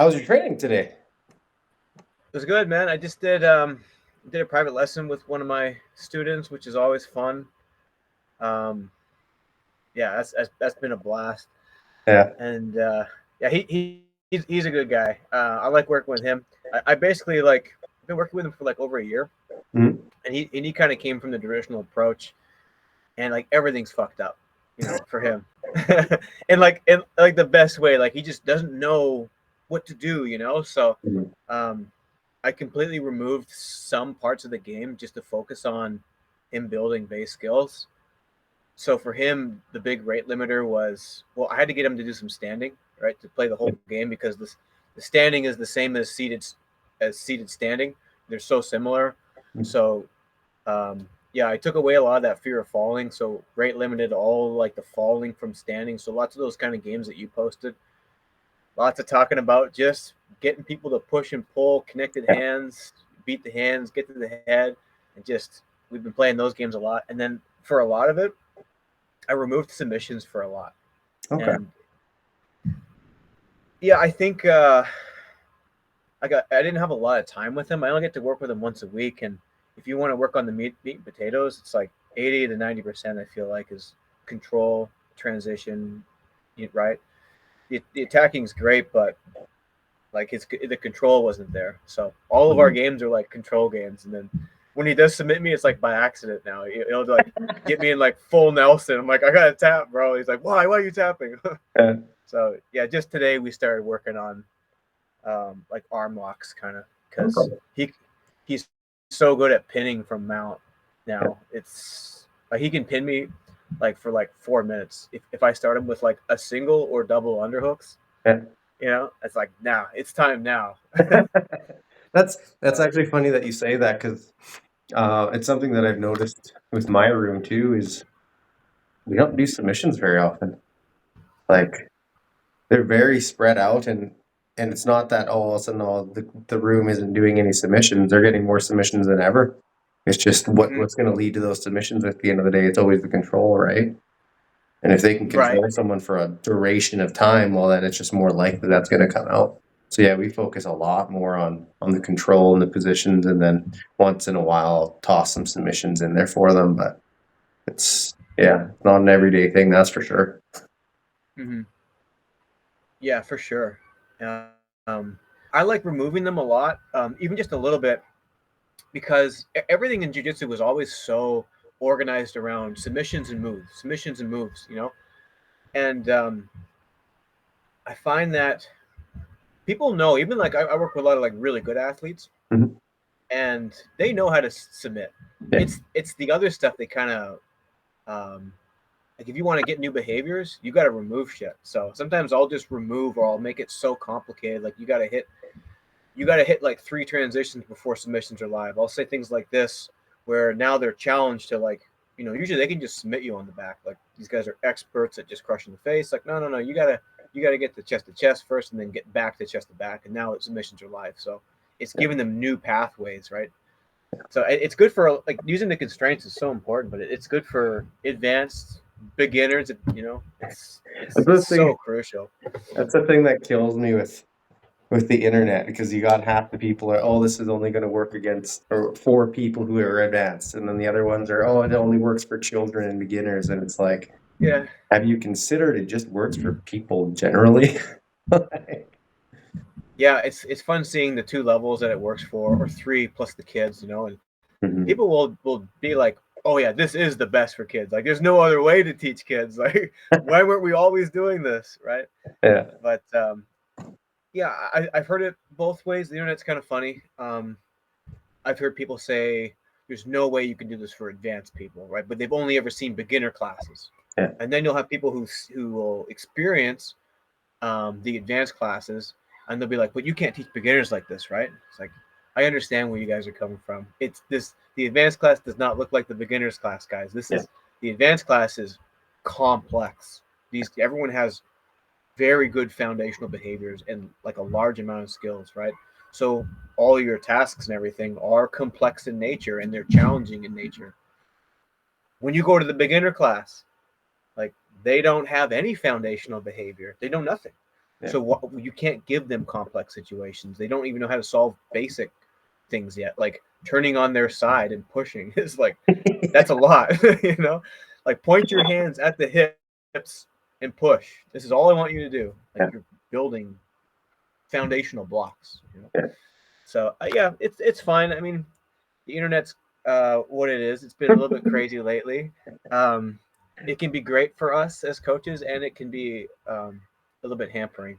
How was your training today? It was good, man. I just did a private lesson with one of my students, which is always fun. Um, yeah, that's been a blast. Yeah. And yeah, he's a good guy. I like working with him. I basically like been working with him for like over a year, Mhm. and he kind of came from the traditional approach, and like everything's fucked up, for him, and like in the best way. Like he just doesn't know what to do. So Mhm. um, I completely removed some parts of the game just to focus on him building base skills. So for him, the big rate limiter was, well, I had to get him to do some standing, right, to play the whole game, because the standing is the same as seated standing. They're so similar. So yeah, I took away a lot of that fear of falling. So rate limited all like the falling from standing. So lots of those kind of games that you posted, lots of talking about just getting people to push and pull, connected Yeah. hands, beat the hands, get to the head, and just we've been playing those games a lot. And then for a lot of it, I removed submissions for a lot. Okay. And yeah, I think I didn't have a lot of time with him. I only get to work with him once a week, and if you want to work on the meat and potatoes, it's like 80 to 90%. I feel like is control, transition, right? The attacking is great, but like the control wasn't there. So all of our Mhm. games are like control games, and then when he does submit me, it's like by accident now. He'll like get me in like full Nelson. I'm like, I gotta tap, bro. He's like, why? Why are you tapping? Yeah. So yeah, just today we started working on like arm locks, kind of, because Okay. he's so good at pinning from mount Yeah. now. It's like he can pin me like for like 4 minutes if I start him with like a single or double underhooks. Yeah. It's like now it's time now. That's So actually funny that you say that because it's something that I've noticed with my room too is we don't do submissions very often. Like they're very spread out and it's not that all of a sudden the room isn't doing any submissions. They're getting more submissions than ever. It's just mhm. what's going to lead to those submissions at the end of the day. It's always the control, right? And if they can Right. control someone for a duration of time, well, then it's just more likely that's going to come out. So yeah, we focus a lot more on the control and the positions, and then once in a while, I'll toss some submissions in there for them. But it's yeah, not an everyday thing, that's for sure. Hmm. Yeah, for sure. Um, I like removing them a lot, even just a little bit, because everything in jiu-jitsu was always so organized around submissions and moves, and I find that people know, even like I work with a lot of like really good athletes, Mhm. and they know how to submit. Yeah, It's the other stuff they kind of um, like. If you want to get new behaviors, you got to remove shit. So sometimes I'll just remove, or I'll make it so complicated. Like you got to hit like three transitions before submissions are live. I'll say things like this, where now they're challenged to like, usually they can just submit you on the back. Like these guys are experts at just crushing the face. Like, no, no, no, you gotta get to chest first, and then get back to chest to back, and now submissions are live. So it's yeah. giving them new pathways, right? So it's good for like using the constraints is so important, but it's good for advanced beginners. It's That's it's the it's thing. so crucial. That's the thing that kills me with the internet because you got half the people are, oh, this is only going to work against or for people who are advanced, and then the other ones are, oh, it only works for children and beginners, and it's like, Yeah, have you considered it just works for people generally? yeah, it's fun seeing the two levels that it works for, or three plus the kids, and Mhm. people will be like, "Oh yeah, this is the best for kids. Like, there's no other way to teach kids. Like, why weren't we always doing this, right?" Yeah. But yeah, I've heard it both ways. The internet's kind of funny. I've heard people say there's no way you can do this for advanced people, right? But they've only ever seen beginner classes, Yeah. and then you'll have people who will experience the advanced classes, and they'll be like, "But you can't teach beginners like this, right?" It's like, I understand where you guys are coming from. It's this the advanced class does not look like the beginners class, guys. This Yeah. is the advanced class is complex. These everyone has very good foundational behaviors and like a large amount of skills, right? So all your tasks and everything are complex in nature, and they're challenging in nature. When you go to the beginner class, like they don't have any foundational behavior. They know nothing. Yeah. So you can't give them complex situations. They don't even know how to solve basic things yet. Like turning on their side and pushing is like, that's a lot, you know? Like point your hands at the hips and push. This is all I want you to do. Like Yeah. you're building foundational blocks, you know? Yeah. So yeah, it's fine. I mean, the internet's what it is. It's been a little bit crazy lately. Um, it can be great for us as coaches, and it can be a little bit hampering.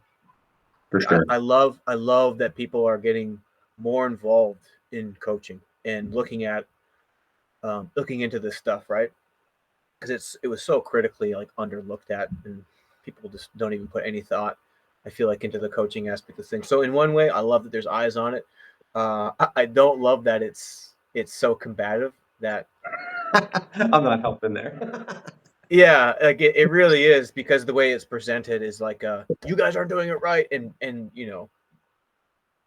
For I, sure. I love that people are getting more involved in coaching and looking into this stuff, right? Because it was so critically like underlooked at, and people just don't even put any thought, I feel like, into the coaching aspect of things. So in one way, I love that there's eyes on it. I don't love that it's so combative that I'm not helping there. yeah, like it really is, because the way it's presented is like you guys aren't doing it right, and you know,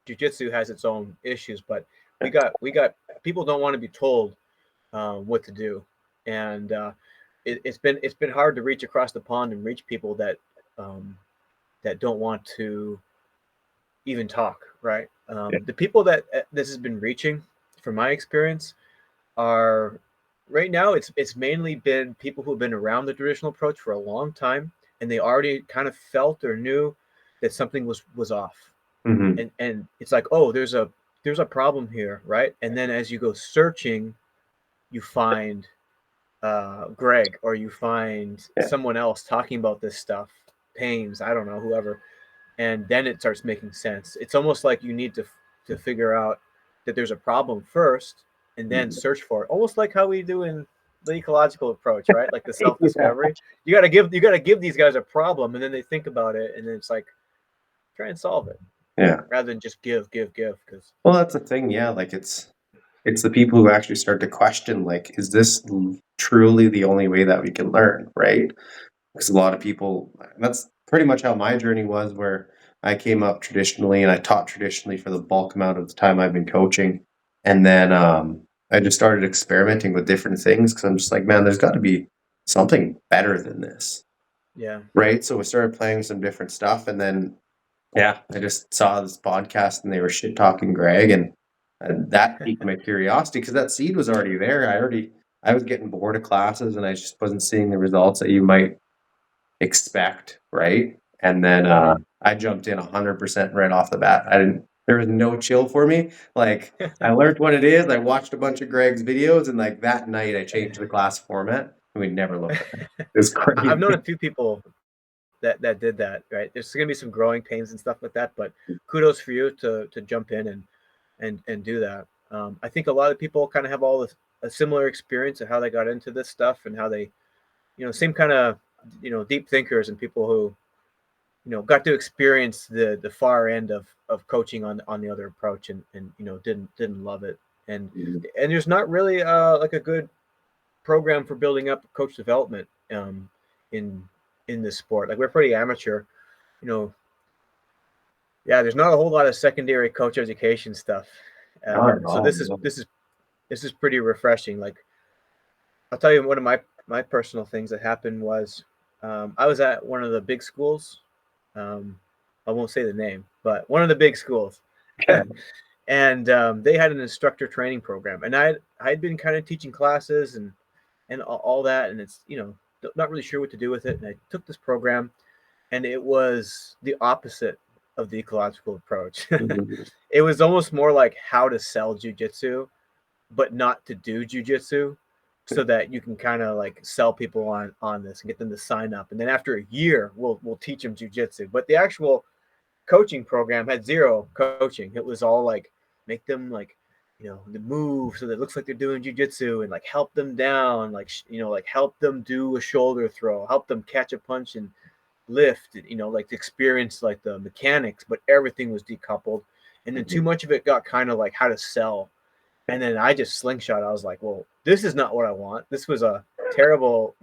jujitsu has its own issues, but we got people don't want to be told what to do, and it's been hard to reach across the pond and reach people um, that don't want to even talk, right? Yeah. The people that this has been reaching, from my experience, are right now it's mainly been people who've been around the traditional approach for a long time, and they already kind of felt or knew that something was off, Hmm. and it's like, oh, there's a problem here, right? And then as you go searching, you find Greg, or you find Yeah. someone else talking about this stuff, Pains, I don't know, whoever, and then it starts making sense. It's almost like you need to figure out that there's a problem first, and then Mhm. search for it. Almost like how we do in the ecological approach, right? Like the self Yeah. discovery. You got to give these guys a problem, and then they think about it, and then it's like, try and solve it Yeah. rather than just give, give. Because Well, that's the thing. Yeah. Like it's the people who actually start to question, like, is this truly the only way that we can learn? Right. Because a lot of people, that's pretty much how my journey was, where I came up traditionally and I taught traditionally for the bulk amount of the time I've been coaching. And then I just started experimenting with different things because I'm just like, man, there's got to be something better than this. yeah, Right. So we started playing some different stuff. And then, yeah, I just saw this podcast and they were shit talking Greg. And that piqued my curiosity because that seed was already there. I was getting bored of classes and I just wasn't seeing the results that you might expect, right? And then mm-hmm. I jumped in 100% right off the bat. There was no chill for me. Like I learned what it is. I watched a bunch of Greg's videos, and like that night, I changed the class format, and we never looked at it. It was I've crazy. known a few people that did that. Right, there's going to be some growing pains and stuff like that, but kudos for you to jump in and do that. I think a lot of people kind of have all this a similar experience of how they got into this stuff, and how they, same kind of, deep thinkers, and people who, got to experience the far end of coaching on the other approach, and didn't love it, and and there's not really like a good program for building up coach development in in this sport. Like, we're pretty amateur, you know. Yeah, there's not a whole lot of secondary coach education stuff. Not at So all. this is pretty refreshing. Like, I'll tell you, one of my personal things that happened was, I was at one of the big schools. Um, I won't say the name, but one of the big schools, and they had an instructor training program, and I'd been kind of teaching classes and all that, and it's, not really sure what to do with it, and I took this program, and it was the opposite of the ecological approach. Mhm. It was almost more like how to sell jujitsu, but not to do jujitsu, so that you can kind of like sell people on this and get them to sign up, and then after a year, we'll teach them jujitsu. But the actual coaching program had zero coaching. It was all like, make them like, the move so that it looks like they're doing jujitsu, and like help them down, like like help them do a shoulder throw, help them catch a punch and lift, like to experience like the mechanics, but everything was decoupled. And then too much of it got kind of like how to sell. And then I just slingshot. I was like, well, this is not what I want. This was a terrible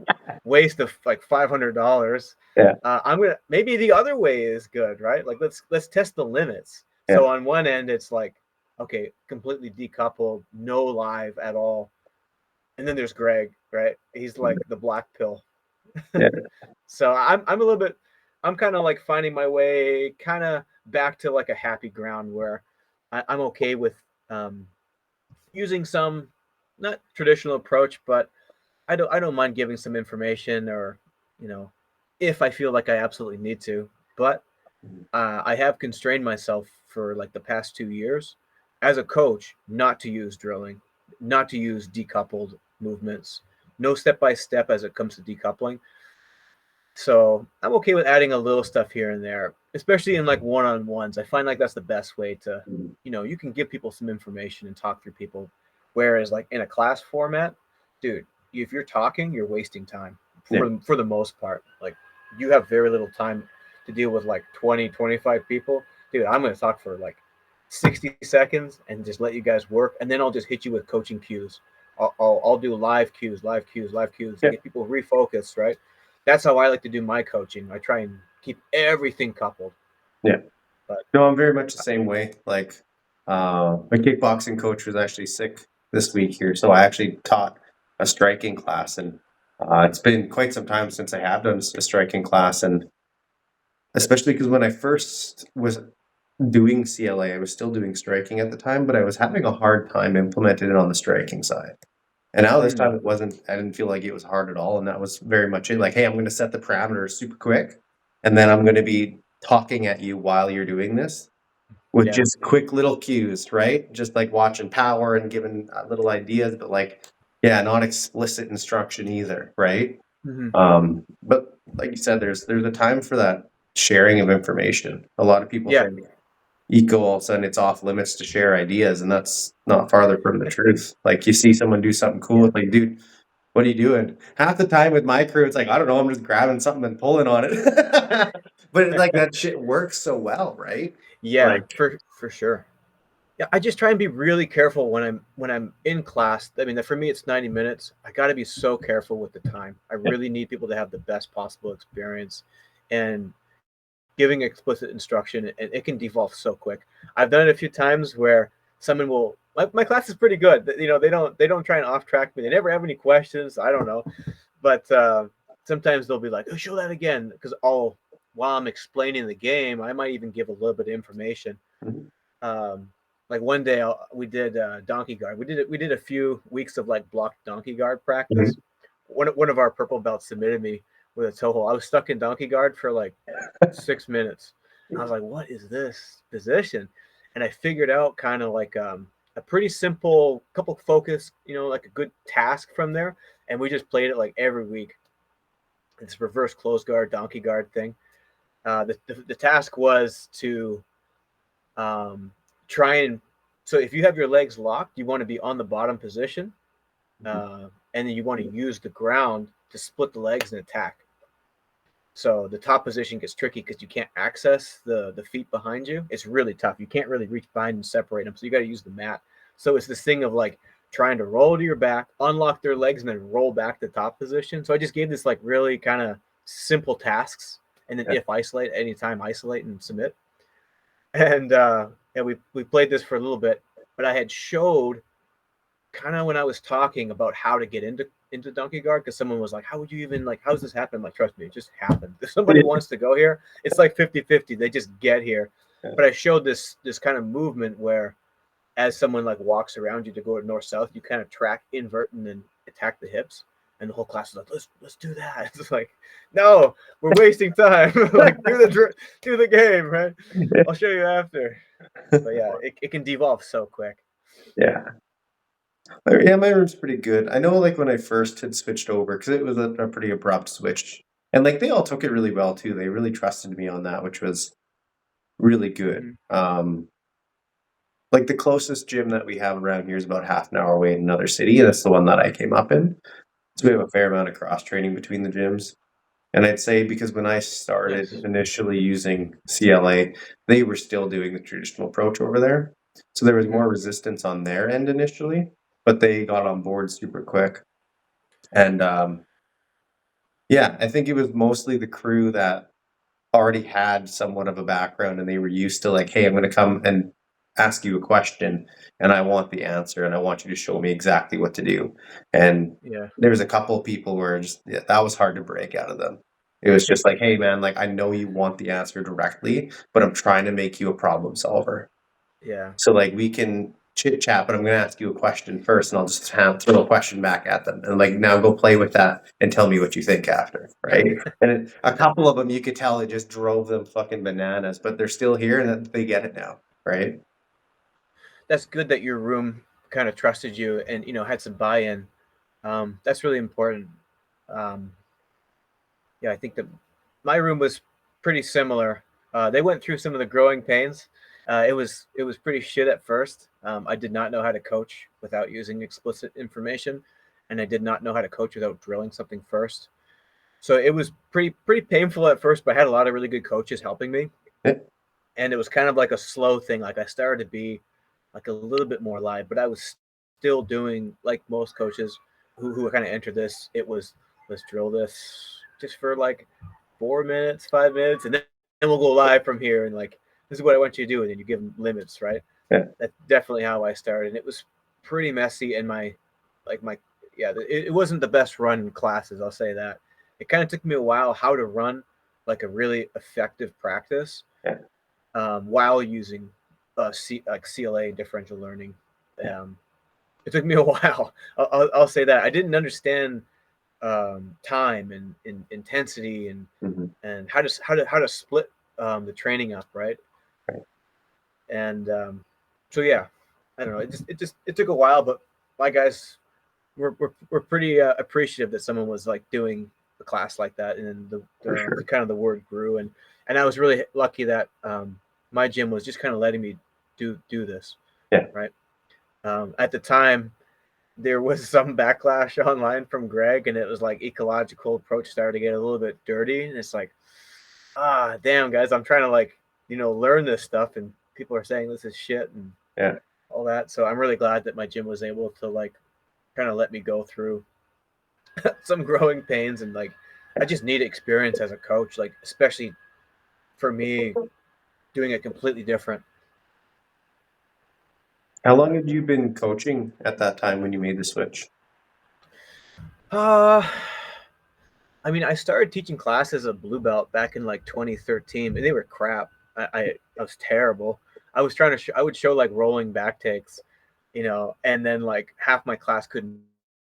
waste of like $500. Yeah. I'm gonna, maybe the other way is good, right? Like, let's test the limits. Yeah. So on one end, it's like, okay, completely decoupled, no live at all. And then there's Greg, right? He's like the black pill. Yeah. So I'm a little bit I'm kind of like finding my way kind of back to like a happy ground where I'm okay with um, using some not traditional approach, but I don't mind giving some information or you know if I feel like I absolutely need to. But I have constrained myself for like the past 2 years as a coach not to use drilling, not to use decoupled movements, no step by step as it comes to decoupling. So I'm okay with adding a little stuff here and there, especially in like one on ones. I find like that's the best way to, you can give people some information and talk through people. Whereas like in a class format, dude, if you're talking, you're wasting time Yeah. for the most part. Like you have very little time to deal with like 20, 25 people. Dude, I'm going to talk for like 60 seconds and just let you guys work. And then I'll just hit you with coaching cues. I'll do live cues, live cues, live cues to Yeah. get people refocused, right? That's how I like to do my coaching. I try and keep everything coupled. Yeah. But No, I'm very much the same way. Like, my kickboxing coach was actually sick this week here, so I actually taught a striking class, and it's been quite some time since I have done a striking class, and especially because when I first was doing CLA, I was still doing striking at the time, but I was having a hard time implementing it on the striking side. And now this time it wasn't, I didn't feel like it was hard at all. And that was very much it. Like, hey, I'm going to set the parameters super quick. And then I'm going to be talking at you while you're doing this with yeah, just quick little cues, right? Just like watching power and giving little ideas, but like, yeah, not explicit instruction either, right? mm-hmm. But like you said, there's a time for that sharing of information. A lot of people Yeah, think eco all of a sudden it's off limits to share ideas, and that's not farther from the truth. Like you see someone do something cool, yeah, it's like, dude, what are you doing? Half the time with my crew, it's like, I don't know, I'm just grabbing something and pulling on it. But it's like that shit works so well, right? yeah, Like, for sure. Yeah, I just try and be really careful when I'm in class. I mean, for me, it's 90 minutes. I got to be so careful with the time. I yeah. really need people to have the best possible experience, and giving explicit instruction, it can devolve so quick. I've done it a few times where someone will. My class is pretty good. They don't try and off track me. They never have any questions. I don't know, but sometimes they'll be like, "Oh, show that again," because while I'm explaining the game, I might even give a little bit of information. Mhm. Um, like one day we did donkey guard. We did a few weeks of like blocked donkey guard Mhm. practice. One of our purple belts submitted me with a toe hold. I was stuck in donkey guard for like 6 minutes. I was like, what is this position? And I figured out kind of like a pretty simple couple focus, like a good task from there. And we just played it like every week. It's reverse close guard, donkey guard thing. The task was to um, try and so if you have your legs locked, you want to be on the bottom position, and then you want to use the ground to split the legs and attack. So the top position gets tricky because you can't access the feet behind you. It's really tough. You can't really reach behind and separate them. So you got to use the mat. So it's this thing of like trying to roll to your back, unlock their legs, and then roll back to top position. So I just gave this like really kind of simple tasks, and then Yeah. if isolate anytime, isolate and submit. And yeah, we played this for a little bit, but I had showed kind of when I was talking about how to get into donkey guard because someone was like, how would you even like how does this happen? I'm like, trust me, it just happened. If somebody wants to go here, it's like 50-50. They just get here. But I showed this kind of movement where as someone like walks around you to go north south, you kind of track, invert, and then attack the hips. And the whole class is like, let's do that. It's like, no, we're wasting time. Like do the game, right? I'll show you after. But yeah, it can devolve so quick. Yeah. Yeah, my room's pretty good. I know, like, when I first had switched over, because it was a pretty abrupt switch, and, like, they all took it really well too. They really trusted me on that, which was really good. Mm-hmm. Like, the closest gym that we have around here is about half an hour away in another city, and it's the one that I came up in. So we have a fair amount of cross-training between the gyms. And I'd say because when I started Nice. initially using CLA, they were still doing the traditional approach over there. So there was Mm-hmm. more resistance on their end initially, but they got on board super quick. And yeah, I think it was mostly the crew that already had somewhat of a background and they were used to like, hey, I'm going to come and ask you a question and I want the answer and I want you to show me exactly what to do. And Yeah. there was a couple of people where just that was hard to break out of them. It was just like, hey man, like I know you want the answer directly, but I'm trying to make you a problem solver. Yeah. So like we can chit chat, but I'm going to ask you a question first, and I'll just throw a question back at them, and like now go play with that and tell me what you think after, right? And a couple of them you could tell it just drove them fucking bananas, but they're still here and they get it now, right? That's good that your room kind of trusted you and had some buy-in. That's really important. Um, yeah, I think that my room was pretty similar. They went through some of the growing pains. It was pretty shit at first. I did not know how to coach without using explicit information, and I did not know how to coach without drilling something first. So it was pretty painful at first, but I had a lot of really good coaches helping me, Yeah. and it was kind of like a slow thing. Like I started to be like a little bit more live, but I was still doing like most coaches who kind of entered this. It was, let's drill this just for like 4 minutes, 5 minutes, and then we'll go live from here. And like, this is what I want you to do. And then you give them limits, right? Yeah. That's definitely how I started. And it was pretty messy. And yeah, it wasn't the best run classes. I'll say that. It kind of took me a while how to run like a really effective practice Yeah. while using like CLA differential learning. It took me a while. I'll say that I didn't understand time and intensity Mm-hmm. and how to split the training up, right? Right. And so yeah, I don't know. It took a while, but my guys were pretty appreciative that someone was like doing a class like that, and then the kind of the word grew, and I was really lucky that my gym was just kind of letting me do this, Yeah. right? At the time, there was some backlash online from Greg, and it was like ecological approach started to get a little bit dirty, and it's like, damn guys, I'm trying to like learn this stuff, and people are saying this is shit and Yeah. all that. So I'm really glad that my gym was able to like kind of let me go through some growing pains, and like I just need experience as a coach, like especially for me doing it completely different. How long had you been coaching at that time when you made the switch? Uh, I mean, I started teaching classes of blue belt back in like 2013, and they were crap. I was terrible. I was trying to I would show like rolling back takes, and then like half my class couldn't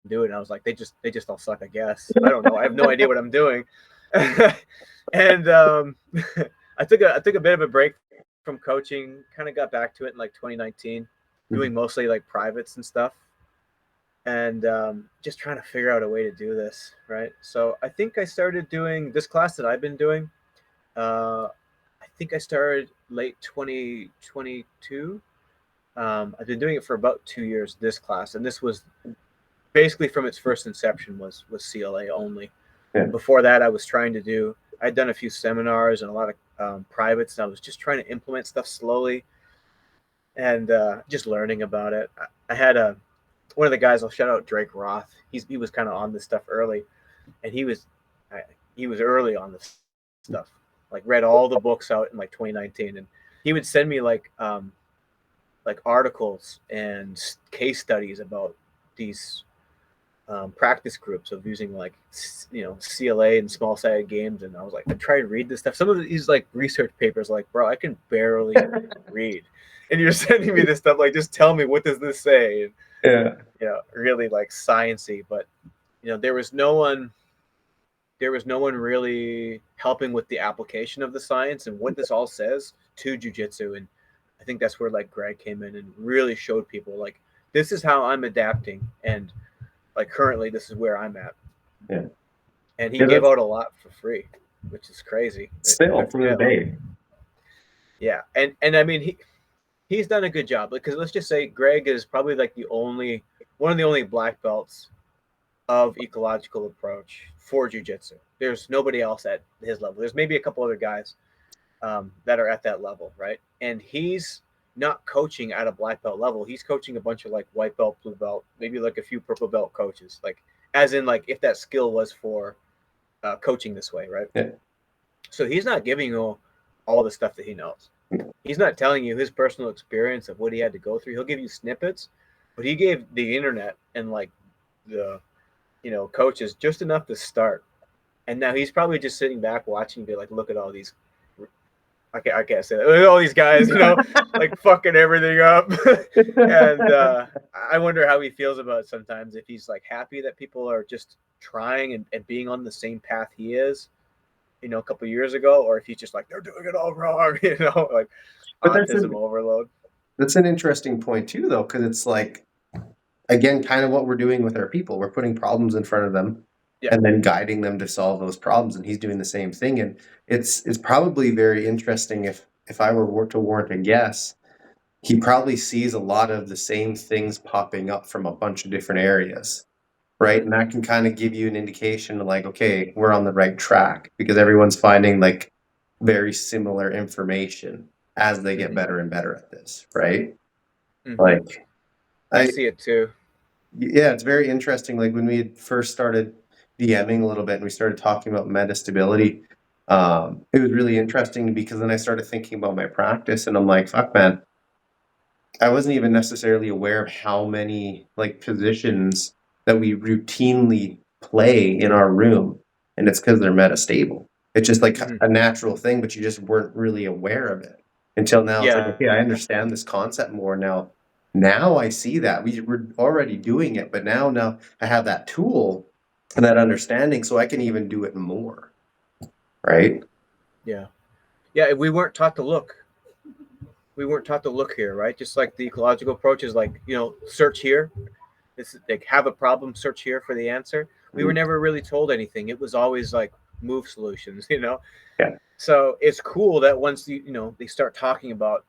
do it. And I was like, they just all suck, I guess. I don't know. I have no idea what I'm doing. And I took a bit of a break from coaching. Kind of got back to it in like 2019, Mm-hmm. doing mostly like privates and stuff, and just trying to figure out a way to do this, right? So I think I started doing this class that I've been doing. I think I started late 2022. I've been doing it for about 2 years, this class, and this was basically from its first inception was CLA only. Yeah. Before that, I was trying to do. I'd done a few seminars and a lot of privates, and I was just trying to implement stuff slowly and just learning about it. I had one of the guys. I'll shout out Drake Roth. He was kind of on this stuff early, and he was early on this stuff. Like read all the books out in like 2019, and he would send me like articles and case studies about these practice groups of using like CLA and small sided games, and I was like, I try to read this stuff. Some of these like research papers, like, bro, I can barely read, and you're sending me this stuff. Like, just tell me, what does this say? And Yeah. really like sciency, but there was no one really helping with the application of the science and what this all says to jujitsu. And I think that's where like Greg came in and really showed people like, this is how I'm adapting, and like currently this is where I'm at. Yeah. And he Yeah. gave That's out a lot for free, which is crazy. still Good from for the him. day. Yeah, and I mean he's done a good job, because let's just say Greg is probably like one of the only black belts of ecological approach for jiu-jitsu. There's nobody else at his level. There's maybe a couple other guys that are at that level, right? And he's not coaching at a black belt level. He's coaching a bunch of like white belt, blue belt, maybe like a few purple belt coaches, like as in like if that skill was for coaching this way, right? Yeah. So he's not giving you all the stuff that he knows. He's not telling you his personal experience of what he had to go through. He'll give you snippets, but he gave the internet and like the coaches just enough to start. And now he's probably just sitting back watching, be like, look at all these. I can't say that. Look at all these guys, like fucking everything up. And I wonder how he feels about it sometimes. If he's like happy that people are just trying and being on the same path he is, a couple of years ago, or if he's just like they're doing it all wrong, like But autism overload. that's an interesting point too, though, because it's like, again, kind of what we're doing with our people. We're putting problems in front of them Yeah. and then guiding them to solve those problems. And he's doing the same thing. And it's probably very interesting if I were to warrant a guess, he probably sees a lot of the same things popping up from a bunch of different areas. Right. And that can kind of give you an indication of like, okay, we're on the right track because everyone's finding like very similar information as they get better and better at this. Right. Like, I see it too. yeah, it's very interesting. Like when we had first started DMing a little bit and we started talking about metastability, it was really interesting because then I started thinking about my practice and I'm like, fuck, man, I wasn't even necessarily aware of how many like positions that we routinely play in our room, and it's because they're metastable. It's just like a natural thing, but you just weren't really aware of it until now. It's like, Yeah. okay, I understand this concept more now. Now I see that we're already doing it, but now I have that tool and that understanding, so I can even do it more. Right? Yeah. Yeah. We weren't taught to look. We weren't taught to look here, right? Just like the ecological approach is like, search here. This like have a problem, search here for the answer. We were never really told anything. It was always like move solutions. Yeah. So it's cool that once they start talking about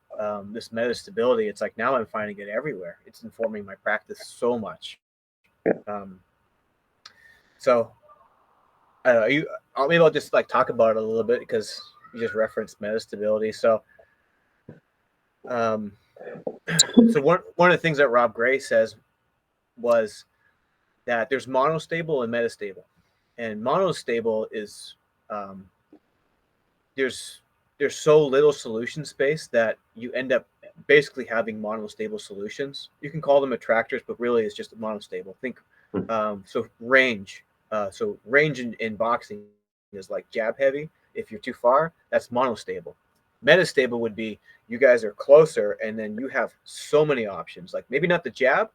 this metastability, it's like now I'm finding it everywhere. It's informing my practice so much. Yeah. So I don't know. Maybe I'll just like talk about it a little bit because you just referenced metastability. Um, so one of the things that Rob Gray says was that there's monostable and metastable, and monostable is um, there's so little solution space that you end up basically having monostable solutions. You can call them attractors, but really it's just monostable. Think so range. So range in boxing is like jab heavy. If you're too far, that's monostable. Metastable would be you guys are closer, and then you have so many options. Like maybe not the jab,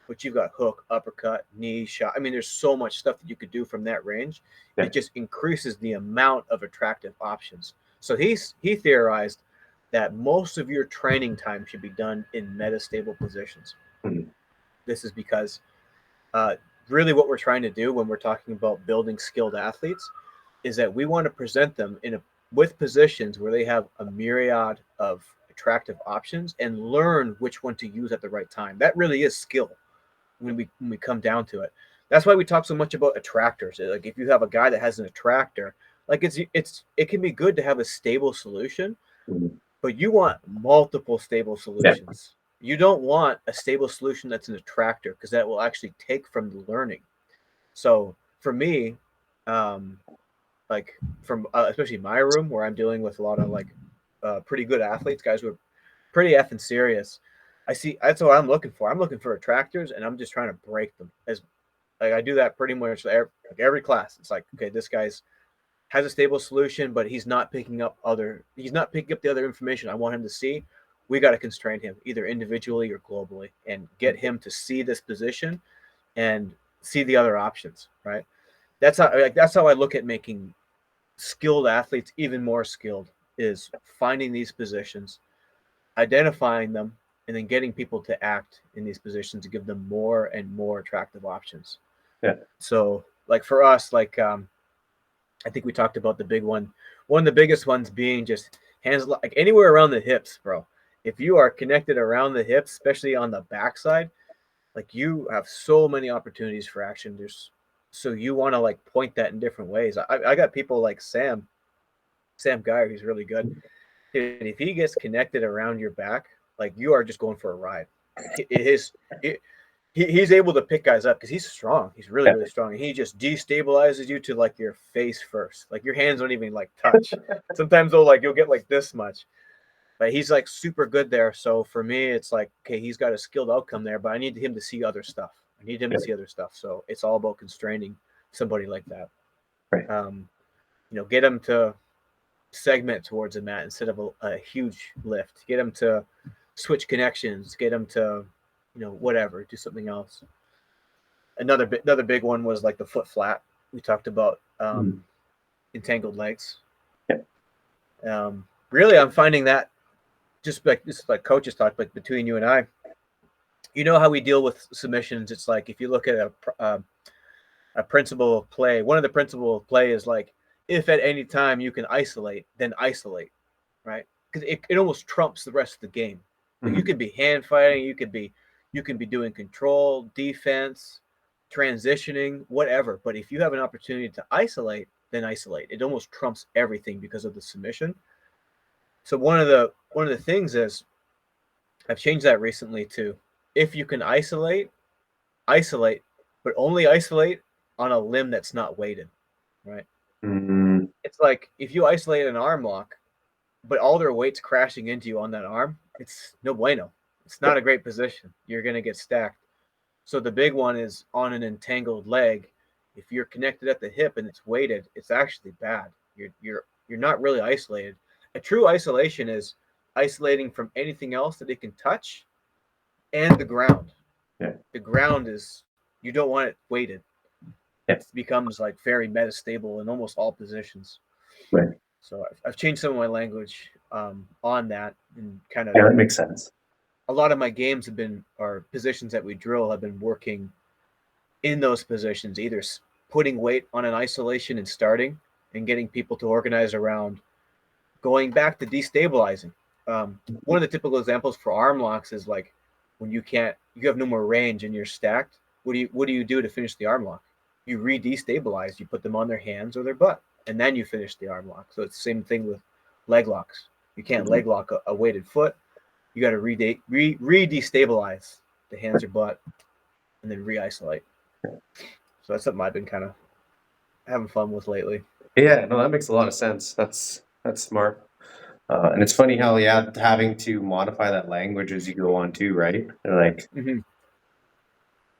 but you've got hook, uppercut, knee, shot. I mean, there's so much stuff that you could do from that range. Yeah. It just increases the amount of attractive options. So he theorized that most of your training time should be done in metastable positions. This is because really what we're trying to do when we're talking about building skilled athletes is that we want to present them with positions where they have a myriad of attractive options and learn which one to use at the right time. That really is skill when we come down to it. That's why we talk so much about attractors. Like if you have a guy that has an attractor, like it can be good to have a stable solution, but you want multiple stable solutions. You don't want a stable solution that's an attractor because that will actually take from the learning. So for me, like from especially my room where I'm dealing with a lot of like pretty good athletes, guys who are pretty effing serious. I see that's what I'm looking for. I'm looking for attractors, and I'm just trying to break them. As like I do that pretty much every class. It's like, okay, this guy's has a stable solution, but he's not picking up the other information I want him to see. We got to constrain him either individually or globally and get him to see this position and see the other options, right? That's how I look at making skilled athletes even more skilled is finding these positions, identifying them, and then getting people to act in these positions to give them more and more attractive options. Yeah. So like for us, like I think we talked about the big one. One of the biggest ones being just hands like anywhere around the hips, bro. If you are connected around the hips, especially on the backside, like you have so many opportunities for action. So you want to like point that in different ways. I got people like Sam Geyer, who's really good. And if he gets connected around your back, like you are just going for a ride. He's able to pick guys up because he's strong. He's really, really strong. And he just destabilizes you to like your face first. Like your hands don't even like touch. Sometimes they'll like you'll get like this much. But he's like super good there. So for me, it's like, okay, he's got a skilled outcome there, but I need him to see other stuff. I need him to see other stuff. So it's all about constraining somebody like that. Right. get them to segment towards a mat instead of a huge lift. Get them to switch connections. Get them to, whatever, do something else. Another big one was like the foot flat. We talked about entangled legs. Yeah. Really, I'm finding that just like coaches talk, like between you and I. You know how we deal with submissions. It's like if you look at a principle of play, one of the principle of play is like if at any time you can isolate, then isolate, right? Because it almost trumps the rest of the game. Like you Mm-hmm. could be hand fighting, you can be doing control, defense, transitioning, whatever. But if you have an opportunity to isolate, then isolate. It almost trumps everything because of the submission. So one of the things is I've changed that recently to if you can isolate, isolate, but only isolate on a limb that's not weighted, right? Mm-hmm. It's like if you isolate an arm lock, but all their weight's crashing into you on that arm, it's no bueno. It's Yeah. not a great position. You're going to get stacked. So the big one is on an entangled leg. If you're connected at the hip and it's weighted, it's actually bad. You're not really isolated. A true isolation is isolating from anything else that it can touch and the ground. Yeah. The ground is you don't want it weighted. Yeah. It becomes like very metastable in almost all positions. Right. So I've changed some of my language on that, and kind of Yeah, that makes sense. a lot of my games have been, or positions that we drill have been working in those positions, either putting weight on an isolation and starting and getting people to organize around going back to destabilizing. One of the typical examples for arm locks is like when you have no more range and you're stacked. What do you do to finish the arm lock? You re-destabilize. You put them on their hands or their butt, and then you finish the arm lock. So it's the same thing with leg locks. You can't Mm-hmm. leg lock a weighted foot. You got to re-destabilize the hands or butt, and then re-isolate. So that's something I've been kind of having fun with lately. Yeah, no, that makes a lot of sense. That's smart. And it's funny how, yeah, having to modify that language as you go on too, right? Like, Mm-hmm.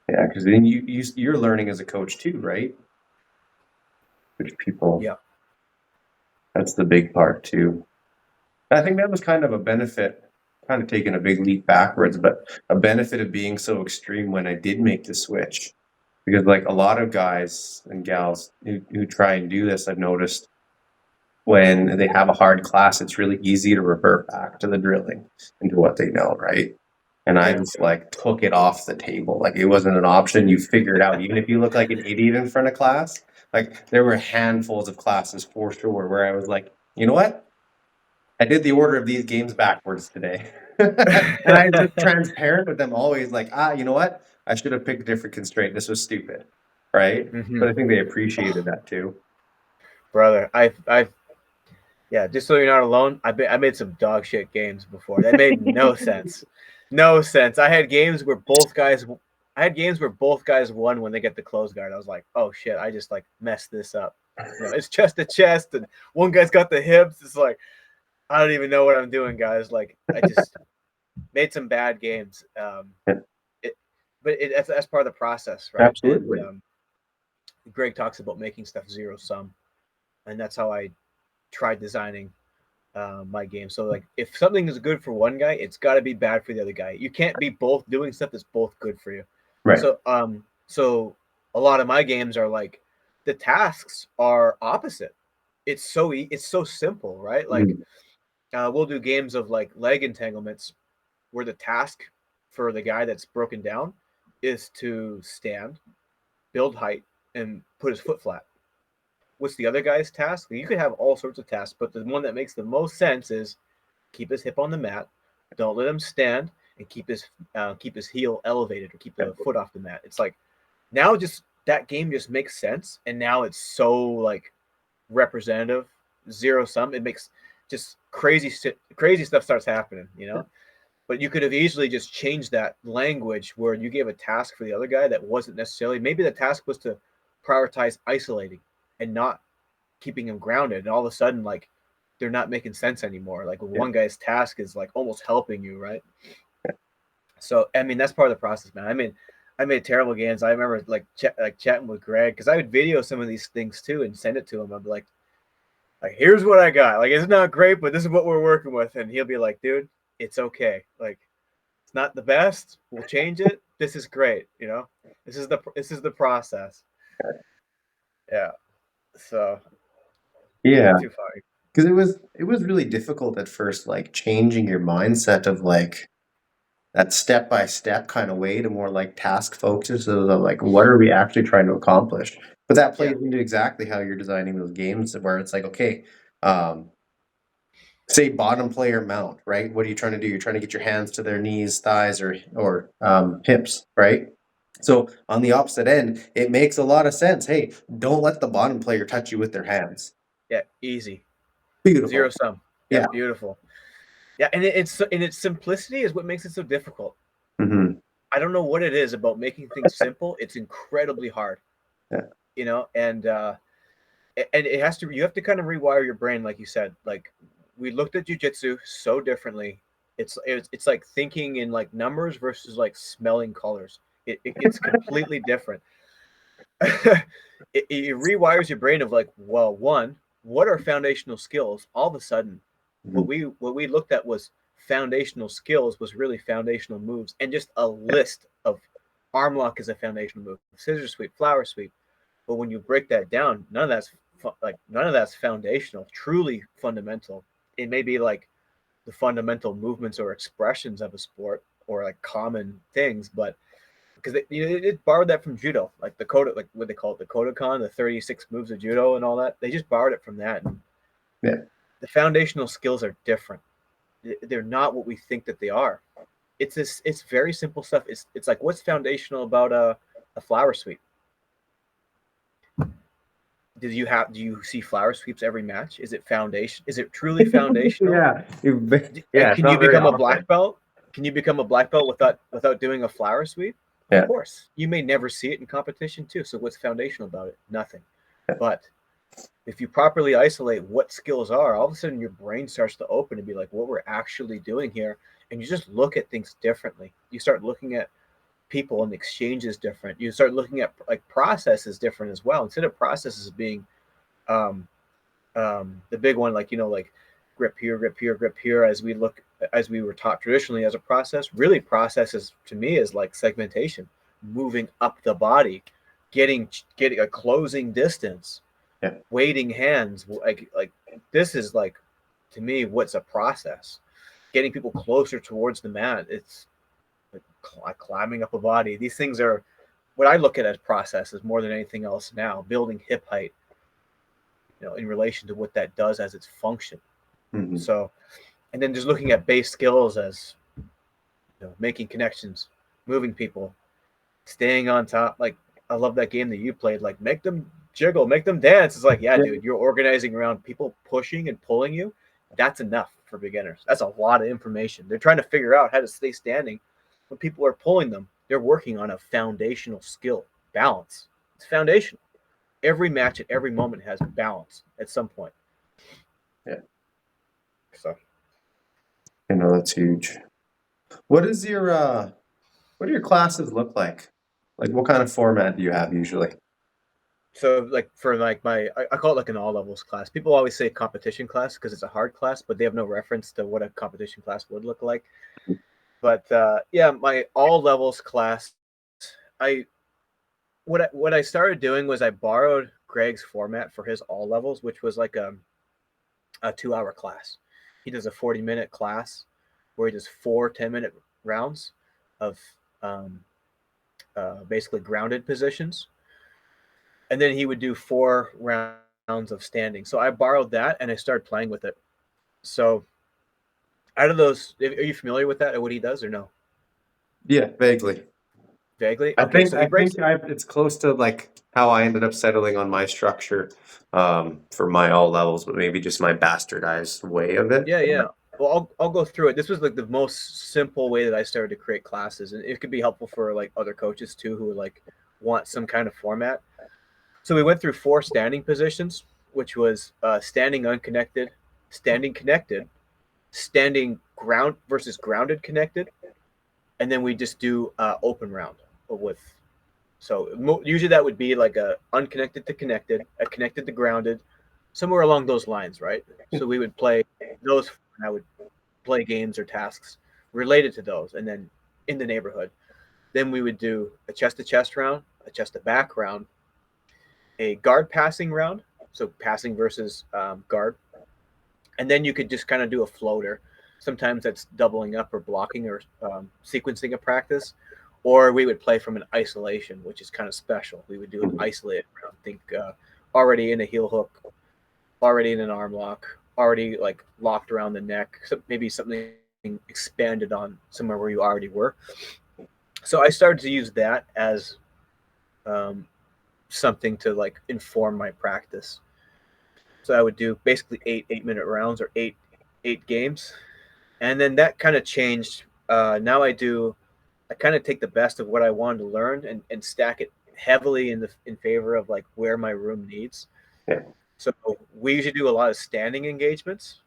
yeah, because then you're learning as a coach too, right? Which people, Yeah. that's the big part too. I think that was kind of a benefit, kind of taking a big leap backwards, but a benefit of being so extreme when I did make the switch. Because like a lot of guys and gals who try and do this, I've noticed when they have a hard class, it's really easy to revert back to the drilling into what they know, right? And I Yeah. just like took it off the table. Like it wasn't an option. You figure it out. Even if you look like an idiot in front of class, like there were handfuls of classes for sure where I was like, you know what? I did the order of these games backwards today. And I'm just transparent with them always like, you know what? I should have picked a different constraint. This was stupid. Right? Mm-hmm. But I think they appreciated that too. Brother, I've yeah. Just so you're not alone, I made some dog shit games before. That made no sense, no sense. I had games where both guys won when they get the close guard. I was like, oh shit, I just like messed this up. It's chest to chest, and one guy's got the hips. It's like I don't even know what I'm doing, guys. Like I just made some bad games. Yeah, It, but that's part of the process, right? And absolutely. Greg talks about making stuff zero sum, and that's how I tried designing my game. So like, if something is good for one guy, it's got to be bad for the other guy. You can't be both doing stuff that's both good for you. Right. So a lot of my games are like the tasks are opposite. It's so simple, right? Like Mm. we'll do games of like leg entanglements where the task for the guy that's broken down is to stand, build height, and put his foot flat. What's the other guy's task? You could have all sorts of tasks, but the one that makes the most sense is keep his hip on the mat, don't let him stand, and keep his heel elevated or keep Yeah. the foot off the mat. It's like now just that game just makes sense, and now it's so like representative, zero sum. It makes just crazy stuff starts happening. But you could have easily just changed that language where you gave a task for the other guy that wasn't necessarily. Maybe the task was to prioritize isolating and not keeping him grounded. And all of a sudden, like they're not making sense anymore. Like Yeah. one guy's task is like almost helping you, right? So I mean that's part of the process, man. I made terrible games. I remember like chatting with Greg because I would video some of these things too and send it to him. I'd be like, Like, here's what I got. Like, it's not great, but this is what we're working with. And he'll be like, dude, it's okay. Like, it's not the best. We'll change it. This is great. This is the process. Yeah. So Yeah, not too far. because it was really difficult at first, like changing your mindset of like that step by step kind of way to more like task focus of like what are we actually trying to accomplish. But that Yeah. plays into exactly how you're designing those games, where it's like, okay, um, say bottom player mount, right? What are you trying to do? You're trying to get your hands to their knees, thighs, or hips, right? So on the opposite end, it makes a lot of sense. Hey, don't let the bottom player touch you with their hands. Yeah. Easy. Zero Beautiful. sum. Yeah. Yeah. Beautiful. Yeah. And it's in its simplicity is what makes it so difficult. Hmm. I don't know what it is about making things simple. It's incredibly hard, Yeah. and it has to. You have to kind of rewire your brain, like you said. Like we looked at jujitsu so differently. It's like thinking in like numbers versus like smelling colors. It's completely different. It rewires your brain of like, well, one, what are foundational skills? All of a sudden, what Mhm. we looked at was foundational skills was really foundational moves and just a list of arm lock is a foundational move, scissor sweep, flower sweep. But when you break that down, none of that's foundational, truly fundamental. It may be like the fundamental movements or expressions of a sport or like common things, but because it borrowed that from judo, like the Koda, like what they call it, the Kodokan, the 36 moves of judo and all that. They just borrowed it from that. And Yeah. the foundational skills are different. They're not what we think that they are. It's very simple stuff. It's like what's foundational about a flower sweep? Do you see flower sweeps every match? Is it foundation? Is it truly foundational? Yeah. Yeah, And it's can you not very become a often. black belt? Can you become a black belt without doing a flower sweep? Of Yeah. course. You may never see it in competition too. So what's foundational about it? Nothing. But if you properly isolate what skills are, all of a sudden your brain starts to open and be like, what we're actually doing here. And you just look at things differently. You start looking at people and exchanges different. You start looking at like processes different as well. Instead of processes being um, the big one, like like grip here, grip here, as we were taught traditionally as a process. Really, processes to me is like segmentation, moving up the body, getting a closing distance, Yeah. weighting hands. Like this is like to me what's a process. Getting people closer towards the mat. It's like climbing up a body. These things are what I look at as processes more than anything else now. Building hip height, in relation to what that does as its function. Hmm. So, and then just looking at base skills as making connections, moving people, staying on top. Like I love that game that you played. Like make them jiggle, make them dance. It's like, yeah, Yeah. dude, you're organizing around people pushing and pulling you. That's enough for beginners. That's a lot of information. They're trying to figure out how to stay standing when people are pulling them. They're working on a foundational skill, balance. It's foundational. Every match at every moment has balance at some point. Yeah. So That's huge. What is your what do your classes look like? Like what kind of format do you have usually? So like for like I call it like an all levels class. People always say competition class because it's a hard class, but they have no reference to what a competition class would look like. But yeah, my all levels class, I what I started doing was I borrowed Greg's format for his all levels, which was like a 2 hour class. He does a 40-minute class where he does 4 10-minute rounds of um, basically grounded positions, and then he would do 4 rounds of standing. So I borrowed that and I started playing with it. So out of those, are you familiar with that or what he does or no? Yeah, vaguely. Vaguely. I Okay, think so he I breaks think it. it's close to like how I ended up settling on my structure for my all levels, but maybe just my bastardized way of it. Yeah, yeah. Well, I'll go through it. This was like the most simple way that I started to create classes, and it could be helpful for like other coaches too who like want some kind of format. So we went through 4 standing positions, which was standing unconnected, standing connected, standing ground versus grounded connected, and then we just do open round with. So usually that would be like a unconnected to connected, a connected to grounded, somewhere along those lines, right? So we would play those, and I would play games or tasks related to those, and then in the neighborhood. Then we would do a chest to chest round, a chest to back round, a guard passing round, so passing versus guard, and then you could just kind of do a floater. Sometimes that's doubling up or blocking or sequencing a practice, or we would play from an isolation, which is kind of special. We would do an isolated round. Think already in a heel hook, already in an arm lock, already like locked around the neck. So maybe something expanded on somewhere where you already were. So I started to use that as um, something to like inform my practice. So I would do basically 8 8-minute rounds or eight games, and then that kind of changed. Now I kind of take the best of what I wanted to learn and stack it heavily in favor of like where my room needs. Yeah. So we usually do a lot of standing engagements.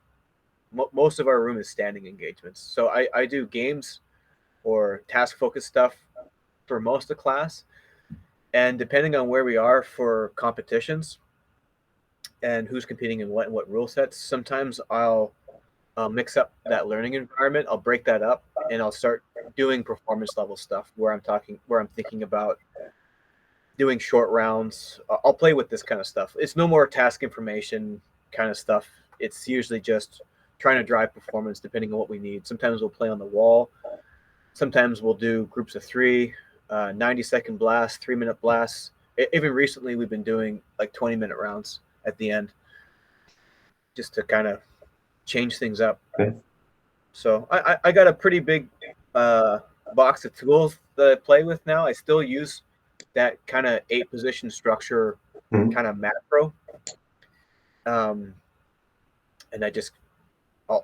Most of our room is standing engagements. So I do games or task focused stuff for most of the class. And depending on where we are for competitions and who's competing in what rule sets, sometimes I'll mix up that learning environment. I'll break that up and I'll start doing performance level stuff where I'm thinking about doing short rounds. I'll play with this kind of stuff. It's no more task information kind of stuff. It's usually just trying to drive performance depending on what we need. Sometimes we'll play on the wall. Sometimes we'll do groups of three, 90-second blasts, 3-minute blasts. Even recently, we've been doing like 20-minute rounds at the end just to kind of change things up. Okay. So I got a pretty big box of tools that I play with now. I still use that kind of 8-position structure Mhm. kind of macro. And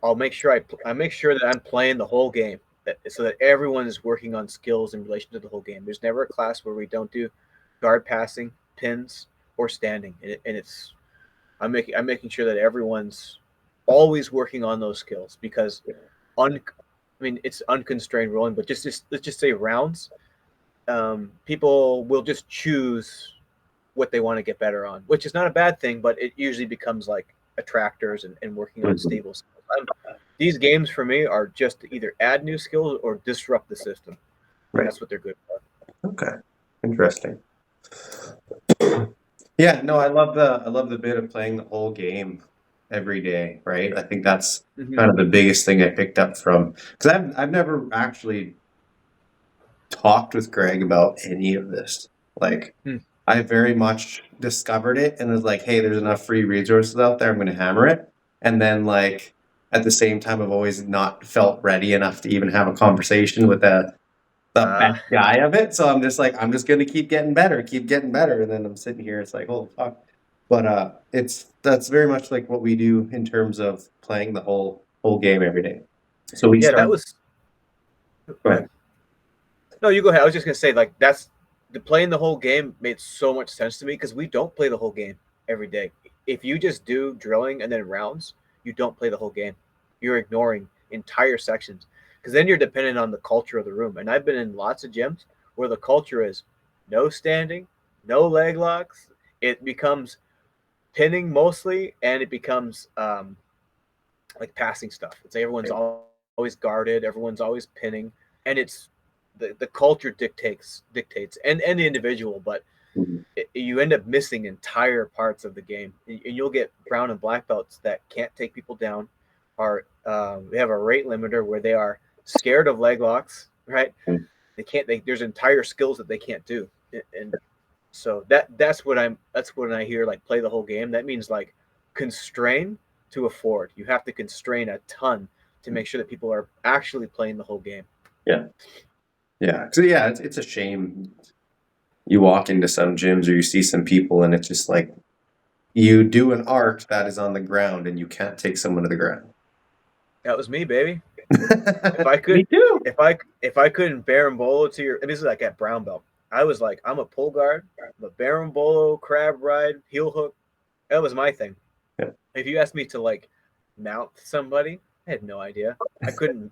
I'll make sure I make sure that I'm playing the whole game so that everyone is working on skills in relation to the whole game. There's never a class where we don't do guard passing, pins, or standing, and it's I'm making sure that everyone's always working on those skills because I mean it's unconstrained rolling, but just let's just say rounds. People will just choose what they want to get better on, which is not a bad thing, but it usually becomes like attractors and working on Mhm. stable skills. These games for me are just to either add new skills or disrupt the system. Right. That's what they're good for. Okay. Interesting. Yeah, no, I love the bit of playing the whole game every day, right? I think that's Mm-hmm. kind of the biggest thing I picked up from because I've never actually talked with Greg about any of this. Like Hmm. I very much discovered it and was like, hey, there's enough free resources out there, I'm gonna hammer it. And then like at the same time I've always not felt ready enough to even have a conversation with the best guy of it. So I'm just like, I'm just gonna keep getting better, keep getting better. And then I'm sitting here, it's like, oh fuck. But that's very much like what we do in terms of playing the whole game every day. So we Yeah, that start. was. Go Go ahead. ahead. No, you go ahead. I was just gonna say like that's the playing the whole game made so much sense to me because we don't play the whole game every day. If you just do drilling and then rounds, you don't play the whole game. You're ignoring entire sections because then you're dependent on the culture of the room. And I've been in lots of gyms where the culture is no standing, no leg locks. It becomes pinning mostly, and it becomes like passing stuff. It's like everyone's always guarded, everyone's always pinning, and it's the culture dictates and the individual, but Mhm. you end up missing entire parts of the game, and you'll get brown and black belts that can't take people down. Are they have a rate limiter where they are scared of leg locks, right? They can't. There's entire skills that they can't do, and so that's when I hear like play the whole game. That means like constrain to afford. You have to constrain a ton to make sure that people are actually playing the whole game. Yeah. Yeah. So yeah, it's a shame. You walk into some gyms or you see some people and it's just like you do an art that is on the ground and you can't take someone to the ground. That was me, baby. If I Me could, too. if I couldn't barimbolo to your, this is like at brown belt. I was like, I'm a pull guard, I'm a barimbolo, crab ride, heel hook. That was my thing. Yeah. If you asked me to like mount somebody, I had no idea. I couldn't.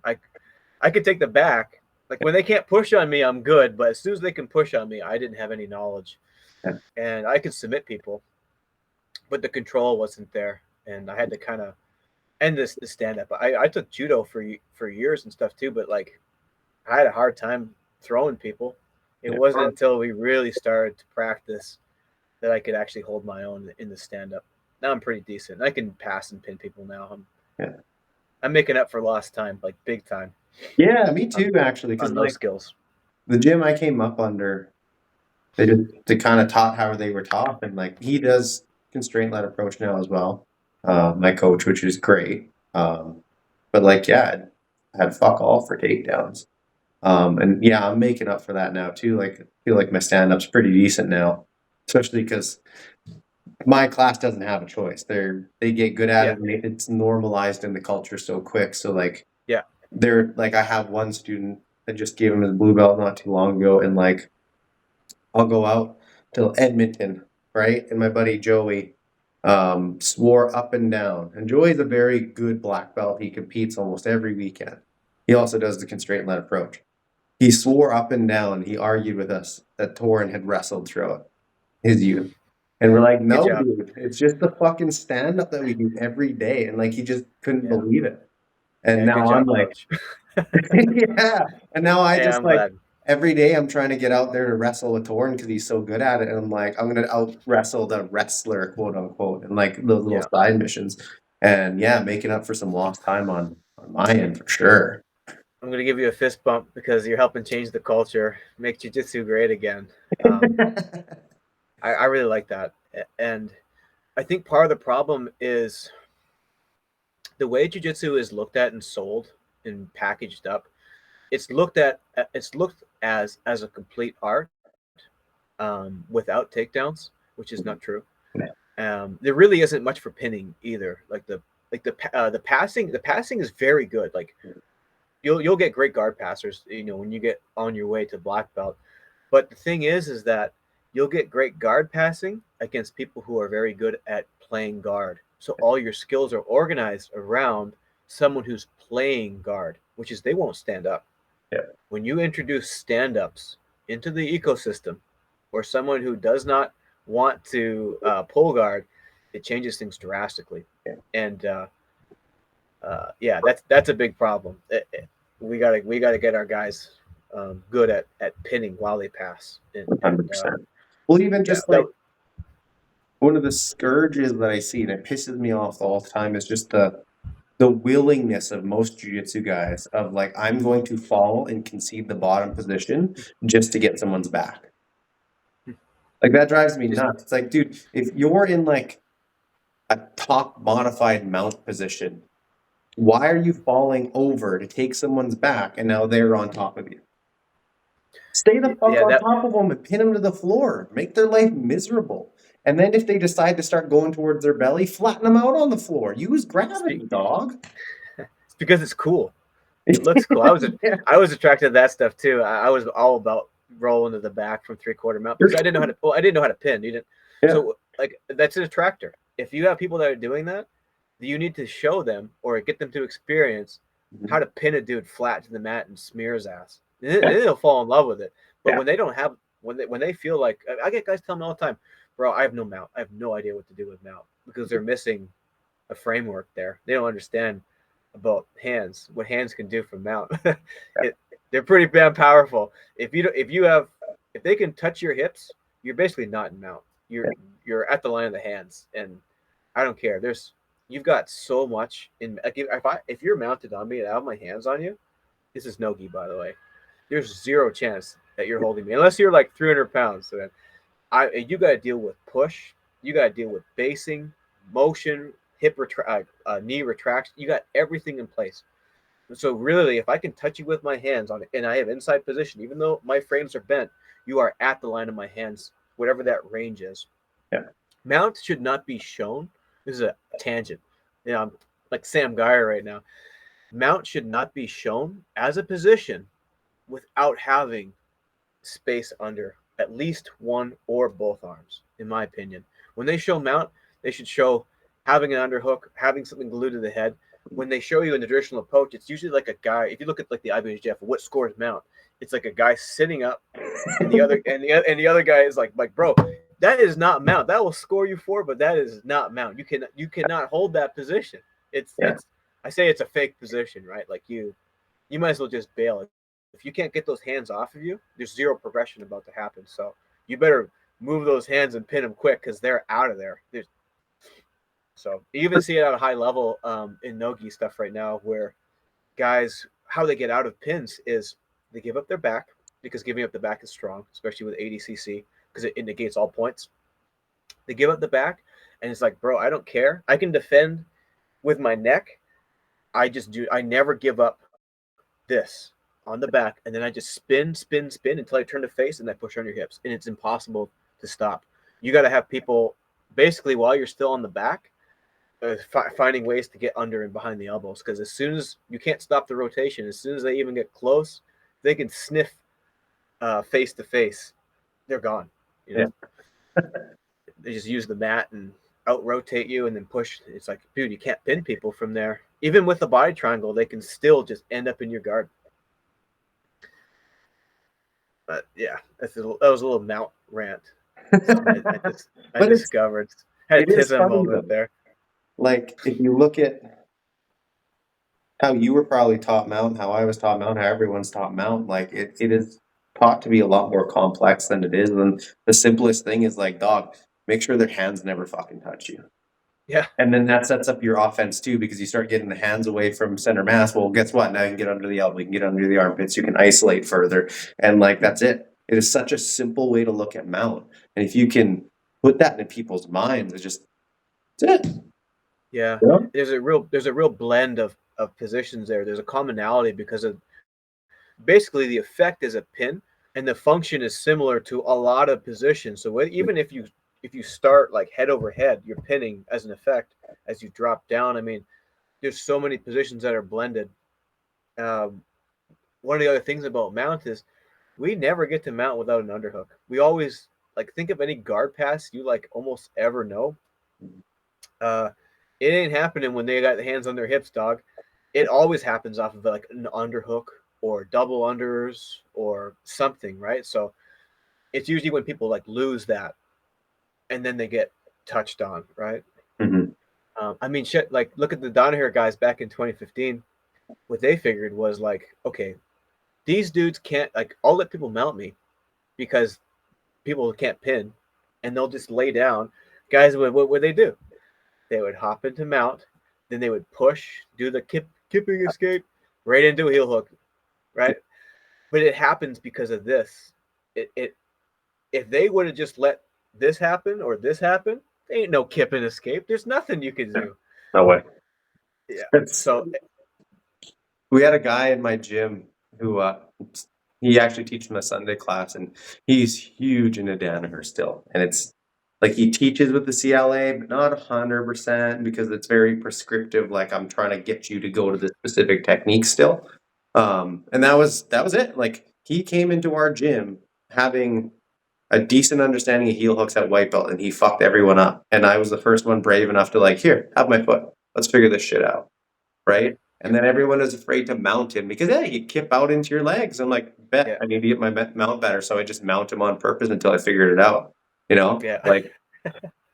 I could take the back. Like when they can't push on me, I'm good. But as soon as they can push on me, I didn't have any knowledge, Yeah. and I could submit people. but the control wasn't there, and I had to kind of end this stand up. I took judo for years and stuff too, but like I had a hard time throwing people. It Yeah. wasn't until we really started to practice that I could actually hold my own in the stand up. Now I'm pretty decent. I can pass and pin people now. Yeah. I'm making up for lost time, like big time, Yeah, me on, too, actually. Because on those like skills. the gym I came up under, they kind of taught how they were taught, and like he does constraint led approach now as well. My coach, which is great. But like, yeah, I had fuck all for takedowns. And yeah, I'm making up for that now too. Like, I feel like my stand up's pretty decent now, especially because my class doesn't have a choice. They get good at Yeah, it, and it's normalized in the culture so quick. So like, yeah, they're like, I have one student that just gave him his blue belt not too long ago, and like, I'll go out to Edmonton, right? And my buddy Joey swore up and down. And Joey's a very good black belt. He competes almost every weekend. He also does the constraint led approach. He swore up and down, he argued with us that Torin had wrestled throughout his youth. And we're like, good no, job. dude, it's just the fucking stand up that we do every day. And like, he just couldn't Yeah, believe it. And yeah, good now I'm job, like, coach. yeah. And now I Hey, just I'm like, glad. every day I'm trying to get out there to wrestle with Torin because he's so good at it. And I'm like, I'm going to out wrestle the wrestler, quote unquote, and like those little Yeah, side missions. And yeah, making up for some lost time on my end for sure. I'm gonna give you a fist bump because you're helping change the culture, make jiu-jitsu great again. Um, I really like that, and I think part of the problem is the way jiu-jitsu is looked at and sold and packaged up. It's looked as a complete art without takedowns, which is not true. There really isn't much for pinning either. The passing is very good. Like you'll get great guard passers, when you get on your way to black belt. But the thing is that you'll get great guard passing against people who are very good at playing guard. So all your skills are organized around someone who's playing guard, which is they won't stand up. Yeah, When you introduce stand ups into the ecosystem, or someone who does not want to pull guard, it changes things drastically. yeah, And yeah, that's a big problem. We gotta get our guys good at pinning while they pass. And 100%. Well, even yeah, just like one of the scourges that I see, and it pisses me off all the time, is just the willingness of most jiu-jitsu guys of like, I'm going to fall and concede the bottom position just to get someone's back. Like that drives me just nuts. It's like, dude, if you're in like a top modified mount position, why are you falling over to take someone's back and now they're on top of you? Stay the fuck yeah on that top of them and pin them to the floor. Make their life miserable. And then if they decide to start going towards their belly, flatten them out on the floor. Use gravity, dog. it's because it's cool. It looks cool. I was Yeah. I was attracted to that stuff too. I was all about rolling to the back from 3/4 mount because I didn't know how to. Well, I didn't know how to pin. You didn't. Yeah. So like that's an attractor. If you have people that are doing that, you need to show them or get them to experience how to pin a dude flat to the mat and smear his ass. And then they'll fall in love with it. But Yeah. when they don't have, when they feel like, I get guys telling me all the time, bro, I have no mount. I have no idea what to do with mount because they're missing a framework there. They don't understand about hands, what hands can do for mount. They're pretty damn powerful. If they can touch your hips, you're basically not in mount. You're at the line of the hands, and I don't care. You've got so much in. Like if you're mounted on me and I have my hands on you, this is no gi, by the way. There's zero chance that you're holding me unless you're like 300 pounds. So then you got to deal with push. You got to deal with basing, motion, knee retraction. You got everything in place. So really, if I can touch you with my hands on it, and I have inside position, even though my frames are bent, you are at the line of my hands, whatever that range is. Yeah. Mount should not be shown. This is a tangent. I'm like Sam Geyer right now. Mount should not be shown as a position without having space under at least one or both arms, in my opinion. When they show mount, they should show having an underhook, having something glued to the head. When they show you in the traditional approach, it's usually like a guy. If you look at like the IBJJF, what scores mount? It's like a guy sitting up, and the other guy is like bro, That is not mount. That will score you 4, but that is not mount. You cannot hold that position. Yeah. It's I say it's a fake position, right? Like you might as well just bail. If you can't get those hands off of you, there's zero progression about to happen. So you better move those hands and pin them quick because they're out of there. So you even see it at a high level in nogi stuff right now, where guys, how they get out of pins is they give up their back because giving up the back is strong, especially with ADCC because it negates all points. They give up the back, and it's like, bro, I don't care. I can defend with my neck. I never give up this on the back, and then I just spin, spin, spin until I turn to face, and I push on your hips, and it's impossible to stop. You got to have people basically while you're still on the back, finding ways to get under and behind the elbows, because as soon as you can't stop the rotation, as soon as they even get close, they can sniff face to face. They're gone. You know, Yeah. they just use the mat and out rotate you and then push. It's like, dude, you can't pin people from there. Even with the body triangle, they can still just end up in your guard. But yeah, that was a little mount rant. Something I But discovered. Had a it is tism funny moment though. there. Like if you look at how you were probably taught mount, how I was taught mount, how everyone's taught mount, like it is taught to be a lot more complex than it is. And the simplest thing is like, dog, make sure their hands never fucking touch you. Yeah, And then that sets up your offense too, because you start getting the hands away from center mass. Well, guess what? Now you can get under the elbow, you can get under the armpits, you can isolate further. And like that's it. It is such a simple way to look at mount. And if you can put that into people's minds, it's it. yeah. You know? There's a real blend of positions there. There's a commonality because of basically the effect is a pin, and the function is similar to a lot of positions. So even if you start like head over head, you're pinning as an effect as you drop down. I mean, there's so many positions that are blended. Um, One of the other things about mount is we never get to mount without an underhook. We always like think of any guard pass you like almost ever know. Uh, it ain't happening when they got the hands on their hips, dog. It always happens off of like an underhook or double unders or something, right? So it's usually when people like lose that and then they get touched on, right? Mhm. I mean, shit. Like, look at the Donaher guys back in 2015. What they figured was like, okay, these dudes can't like. I'll let people mount me because people can't pin, and they'll just lay down. Guys, what would they do? They would hop into mount, then they would push, do the kipping escape, right into a heel hook, right? But it happens because of this. It if they would have just let this happen, there ain't no kip and escape. There's nothing you can Yeah. do. No way. Yeah. It's So We had a guy in my gym who he actually teaches my Sunday class, and he's huge into Danaher still. And it's like he teaches with the CLA, but not 100% because it's very prescriptive. Like I'm trying to get you to go to the specific technique still. And that was it. Like he came into our gym having a decent understanding of heel hooks at white belt, and he fucked everyone up. And I was the first one brave enough to like, here, have my foot. Let's figure this shit out, right? And then everyone is afraid to mount him because, yeah, you kip out into your legs. I'm like, bet yeah, I need to get my mount better. So I just mount him on purpose until I figured it out. You know, yeah, like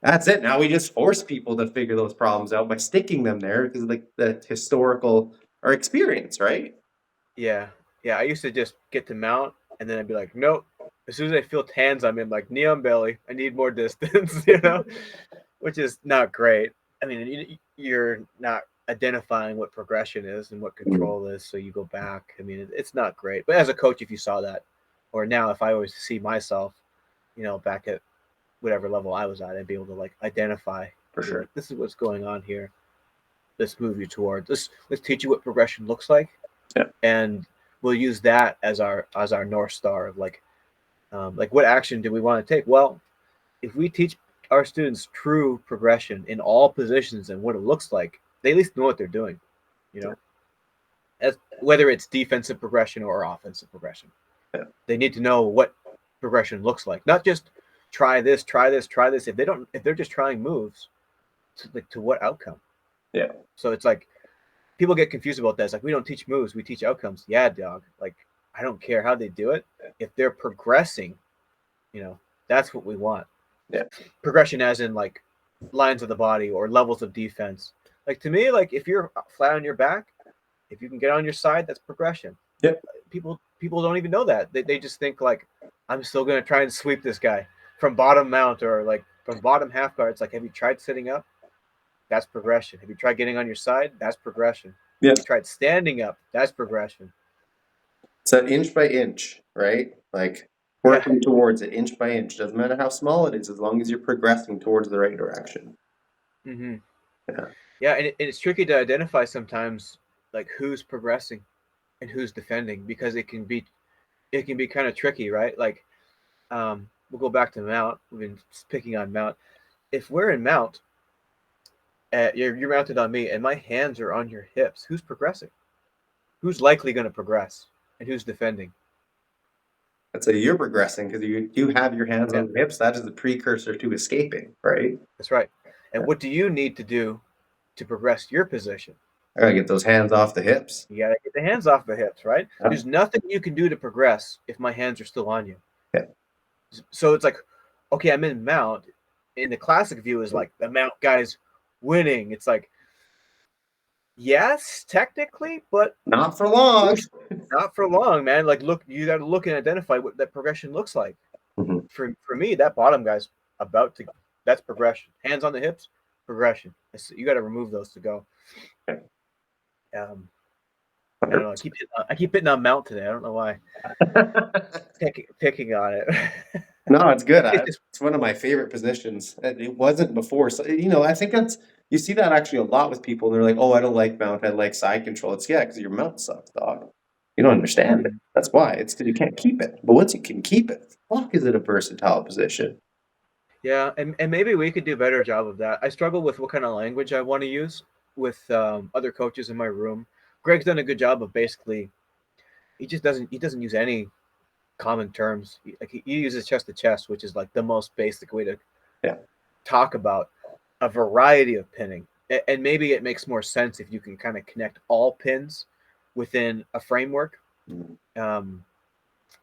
that's it. Now we just force people to figure those problems out by sticking them there because of like the historical or experience, right? yeah, yeah. I used to just get to mount, and then I'd be like, nope. As soon as I feel hands, I'm in like knee on belly. I need more distance, which is not great. I mean, you're not identifying what progression is and what Mm, control is, so you go back. I mean, it's not great. But as a coach, if you saw that, or now if I always see myself, back at whatever level I was at, I'd be able to like identify for and be sure. like, this is what's going on here. Let's move you towards this. Let's teach you what progression looks like, Yeah. and we'll use that as our north star of like what action do we want to take? Well, if we teach our students true progression in all positions and what it looks like, they at least know what they're doing, you Yeah. know, as whether it's defensive progression or offensive progression. Yeah. They need to know what progression looks like, not just try this, try this, try this. If they're just trying moves, to what outcome? Yeah. So it's like people get confused about that. It's like we don't teach moves, we teach outcomes. Yeah, dog. Like I don't care how they do it. If they're progressing, that's what we want. Yeah. Progression as in like lines of the body or levels of defense. Like to me, like if you're flat on your back, if you can get on your side, that's progression. Yep. People don't even know that. They just think like I'm still gonna try and sweep this guy from bottom mount or like from bottom half guard. It's like, have you tried sitting up? That's progression. Have you tried getting on your side? That's progression. Have Yep. you tried standing up? That's progression. It's that inch by inch, right? Like Yeah. working towards it inch by inch. Doesn't matter how small it is, as long as you're progressing towards the right direction. Mm-hmm. Yeah. Yeah, and it's tricky to identify sometimes like who's progressing and who's defending because it can be kind of tricky, right? Like we'll go back to mount. We've been picking on mount. If we're in mount, you're mounted on me, and my hands are on your hips. Who's progressing? Who's likely going to progress, and who's defending? That's a you're progressing because you have your hands Yeah, on your hips. That is the precursor to escaping, right? that's right. And what do you need to do to progress your position? I gotta get those hands off the hips. You got to get the hands off the hips, right? Yeah. There's nothing you can do to progress if my hands are still on you. Yeah. So it's like, okay, I'm in mount. In the classic view is like the mount guy's winning. It's like, yes, technically, but Not for long. not for long, man. Like, look, you got to look and identify what that progression looks like. Mhm. For me, that bottom guy's about to. That's progression. Hands on the hips, progression. You got to remove those to go. Um, I don't know. I keep hitting on mount today. I don't know why. Picking on it. No, it's good. It's just It's one of my favorite positions. It wasn't before. So, I think you see that actually a lot with people. And they're like, oh, I don't like mount. I like side control. It's because your mount sucks, dog. You don't understand it. That's why. It's because you can't keep it. But once you can keep it, fuck, is it a versatile position? yeah, and maybe we could do a better job of that. I struggle with what kind of language I want to use with other coaches in my room. Greg's done a good job of basically he doesn't use any common terms. He uses chest to chest, which is like the most basic way to Yeah. talk about a variety of pinning. And maybe it makes more sense if you can kind of connect all pins within a framework. Mhm.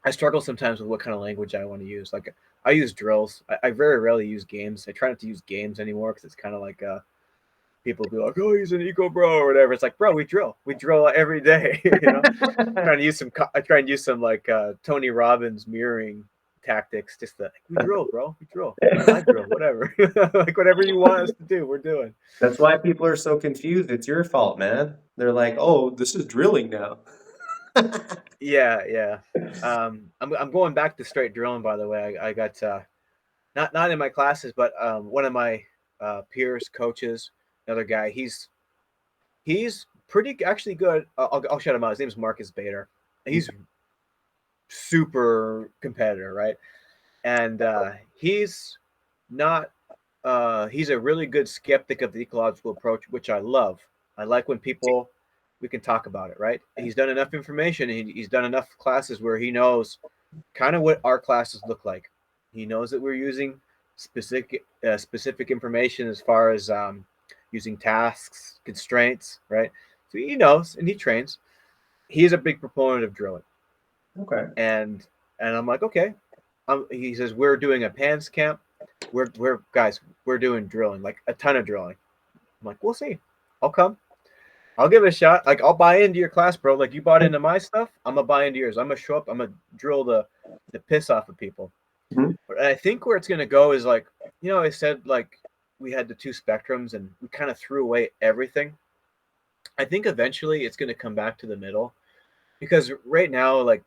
I struggle sometimes with what kind of language I want to use. Like I use drills. I very rarely use games. I try not to use games anymore because it's kind of like people be like, "Oh, he's an eco bro" or whatever. It's like, bro, we drill. We drill every day. Trying to use some. I try and use some like Tony Robbins mirroring tactics. Just that we drill, bro. We drill. I drill. Whatever. Like whatever you want us to do, we're doing. That's why people are so confused. It's your fault, man. They're like, oh, this is drilling now. Yeah, yeah. I'm going back to straight drilling. By the way, I got not in my classes, but one of my peers, coaches, another guy. He's pretty actually good. I'll shout him out. His name's Marcus Bader. He's super competitor, right? And he's not. He's a really good skeptic of the ecological approach, which I love. I like when we can talk about it, right? He's done enough information. He's done enough classes where he knows kind of what our classes look like. He knows that we're using specific information as far as using tasks, constraints, right? So he knows and he trains. He's a big proponent of drilling, Okay. and I'm like, okay. He says we're doing a pans camp. We're guys, we're doing drilling, like a ton of drilling. I'm like, we'll see. I'll come. I'll give it a shot. Like I'll buy into your class, bro. Like you bought into my stuff, I'm gonna buy into yours. I'm gonna show up. I'm gonna drill the piss off of people. Mhm. But I think where it's gonna go is like, I said like we had the two spectrums and we kind of threw away everything. I think eventually it's gonna come back to the middle because right now, like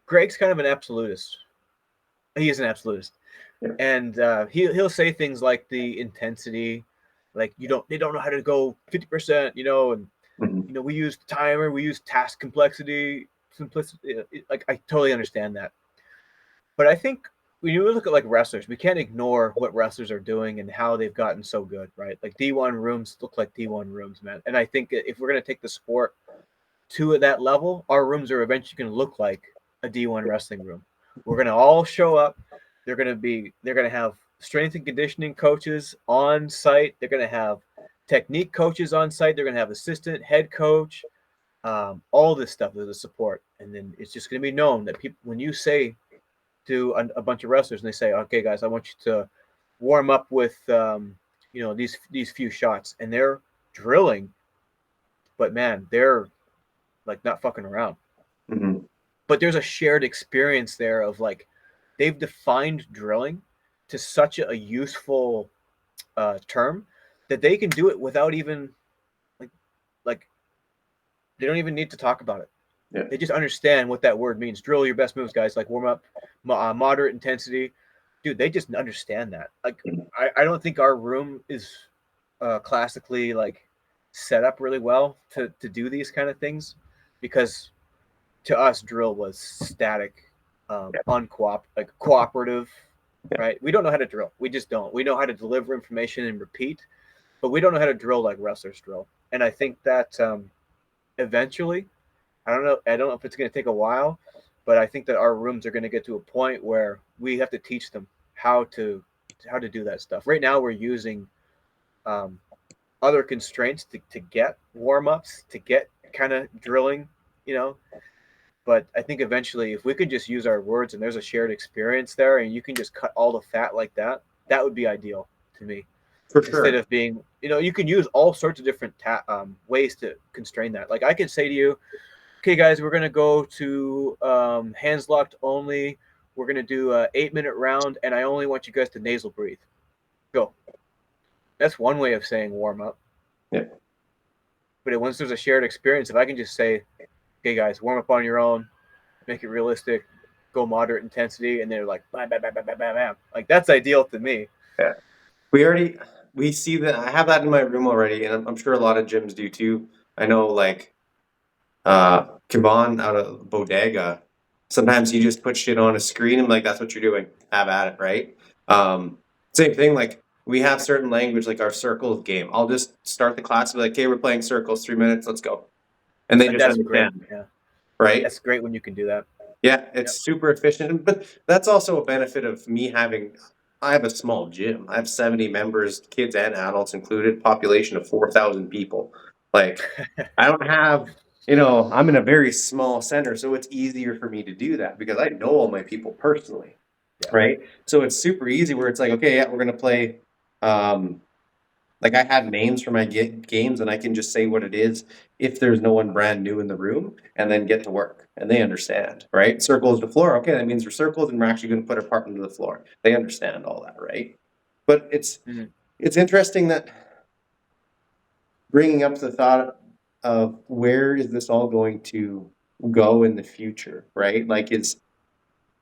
Greg's kind of an absolutist. He is an absolutist, Yeah. and he'll say things like the intensity, like they don't know how to go 50%, and Mhm. we use timer, we use task complexity, simplicity. Like I totally understand that, but I think when you look at like wrestlers, we can't ignore what wrestlers are doing and how they've gotten so good, right? Like D1 rooms look like D1 rooms, man. And I think if we're gonna take the sport to that level, our rooms are eventually gonna look like a D1 wrestling room. We're gonna all show up. They're gonna have strength and conditioning coaches on site. They're gonna have technique coaches on site. They're gonna have assistant, head coach, all this stuff as a support. And then it's just gonna be known that people, when you say to a bunch of wrestlers and they say, okay, guys, I want you to warm up with these few shots, and they're drilling, but man, they're like not fucking around. Mhm. But there's a shared experience there of like they've defined drilling to such a useful term that they can do it without even like like they don't even need to talk about it. Yeah. They just understand what that word means. Drill your best moves, guys. Like warm up, moderate intensity. Dude, they just understand that. Like, Mhm. I don't think our room is classically like set up really well to do these kind of things, because to us drill was static, Yeah. like cooperative, Yeah. right? We don't know how to drill. We just don't. We know how to deliver information and repeat, but we don't know how to drill like wrestlers drill. And I think that eventually, I don't know if it's going to take a while, but I think that our rooms are going to get to a point where we have to teach them how to do that stuff. Right now, we're using um, other constraints to get warm ups, to get kind of drilling, you know. But I think eventually, if we could just use our words and there's a shared experience there, and you can just cut all the fat like that, that would be ideal to me. For Instead sure. of being, you can use all sorts of different ways to constrain that. Like I could say to you, okay, guys, we're gonna go to hands locked only. We're gonna do a 8-minute round, and I only want you guys to nasal breathe. Go. That's one way of saying warm up. Yeah. But once there's a shared experience, if I can just say, okay, guys, warm up on your own, make it realistic, go moderate intensity, and they're like, bam, bam, bam, bam, bam, bam, bam. Like that's ideal to me. Yeah. We see that. I have that in my room already, and I'm sure a lot of gyms do too. I know, like, Kaban out of Bodega, sometimes you just put shit on a screen and like, that's what you're doing. Have at it, right? Um, Same thing, like, we have certain language, like our circles game. I'll just start the class and be like, okay, we're playing circles, 3 minutes, let's go. And they just That's great. understand, Yeah, right? that's great when you can do that. Yeah, Yep. it's super efficient, but that's also a benefit of me having. I have a small gym. I have 70 members, kids and adults included, population of 4,000 people. Like, I don't have, I'm in a very small center, so it's easier for me to do that because I know all my people personally, Yeah. right? So it's super easy where it's like, okay, yeah, we're gonna play. Um, like, I have names for my games, and I can just say what it is if there's no one brand new in the room, and then get to work, and they understand, right? Circle is the floor. Okay, that means we're circled, and we're actually going to put our part into the floor. They understand all that, right? But Mm-hmm. it's interesting that bringing up the thought of where is this all going to go in the future, right? Like, it's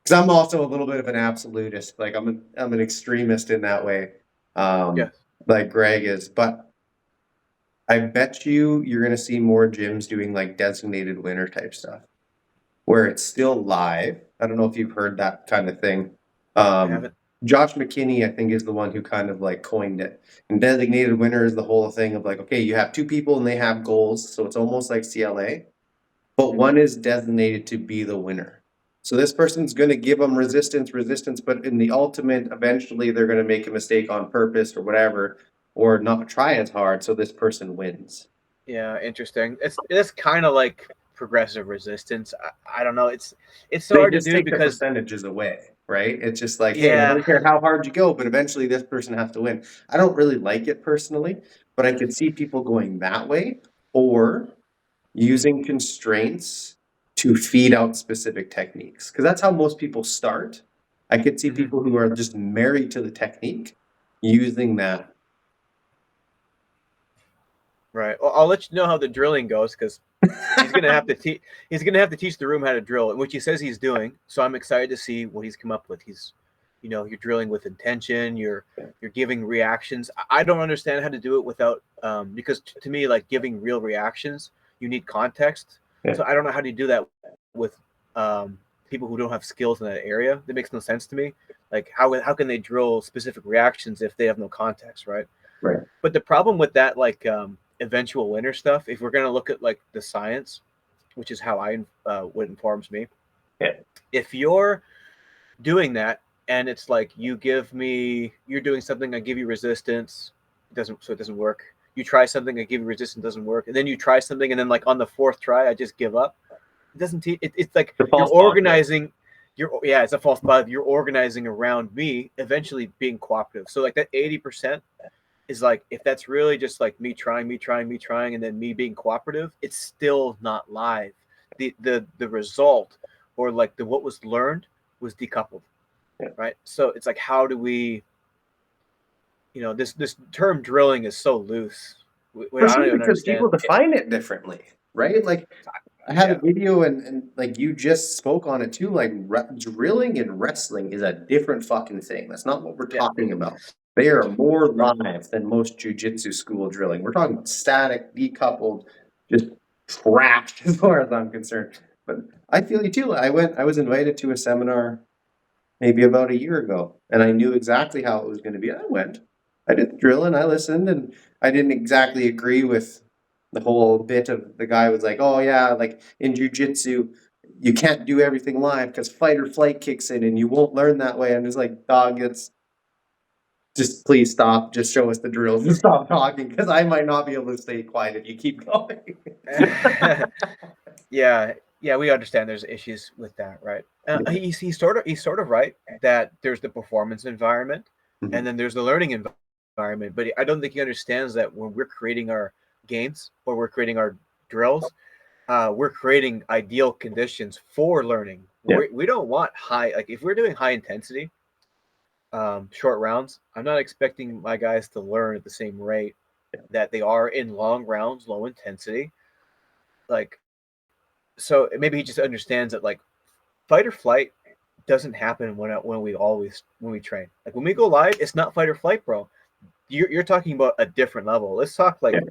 because I'm also a little bit of an absolutist. Like, I'm an extremist in that way, um, Yes. like Greg is, but. I bet you're going to see more gyms doing like designated winner type stuff where it's still live. I don't know if you've heard that kind of thing. I Um, haven't. Josh McKinney, I think, is the one who kind of like coined it. And designated winner is the whole thing of like, okay, you have two people and they have goals. So it's almost like CLA, but Mm-hmm. one is designated to be the winner. So this person's going to give them resistance, but in the ultimate, eventually they're going to make a mistake on purpose or whatever, or not try as hard. So this person wins. Yeah, interesting. It's kind of like progressive resistance. I don't know. It's so They hard to just do take the because percentages away, right? It's just like, hey, I yeah, don't care how hard you go, but eventually this person has to win. I don't really like it personally, but I could see people going that way or using constraints to feed out specific techniques because that's how most people start. I could see mm-hmm. people who are just married to the technique using that. Right. Well, I'll let you know how the drilling goes because he's gonna have to teach. He's gonna have to teach the room how to drill, which he says he's doing. So I'm excited to see what he's come up with. You're drilling with intention. You're giving reactions. I don't understand how to do it without because to me, like giving real reactions, you need context. Yeah. So I don't know how to do that with people who don't have skills in that area. That makes no sense to me. Like how can they drill specific reactions if they have no context, right? Right. But the problem with that, like eventual winner stuff, if we're gonna look at like the science, which is how I what informs me, Yeah. if you're doing that and it's like you're doing something, I give you resistance, it doesn't work. You try something, I give you resistance, doesn't work, and then you try something, and then like on the fourth try, I just give up. It doesn't teach. It's like The false positive. it's a false positive. You're organizing around me, eventually being cooperative. So like that 80% is like, if that's really just like me trying, and then me being cooperative, it's still not live. The result, or like what was learned, was decoupled, Yeah. right? So it's like, how do we, this term drilling is so loose. For I sure, don't even because understand people it. define it differently, right? Like I had a Yeah, video and like you just spoke on it too. Like drilling and wrestling is a different fucking thing. That's not what we're yeah, talking about. They are more right. live than most jujitsu school drilling. We're talking about static, decoupled, just trash as far as I'm concerned. But I feel you too. I was invited to a seminar maybe about a year ago, and I knew exactly how it was going to be. I went, I did the drilling, I listened, and I didn't exactly agree with the whole bit of the guy was like, oh yeah, like in jujitsu, you can't do everything live because fight or flight kicks in, and you won't learn that way. I'm just like, dog, it's just please stop, just show us the drills and stop talking because I might not be able to stay quiet if you keep going. Yeah, yeah, we understand there's issues with that, right? He's sort of right that there's the performance environment, and Mhm. then there's the learning environment. But I don't think he understands that when we're creating our games or we're creating our drills, we're creating ideal conditions for learning. Yeah, We don't want high, like if we're doing high intensity, short rounds. I'm not expecting my guys to learn at the same rate that they are in long rounds, low intensity. Like, so maybe he just understands that like fight or flight doesn't happen when we train. Like when we go live, it's not fight or flight, bro. You're talking about a different level. Let's talk yeah, like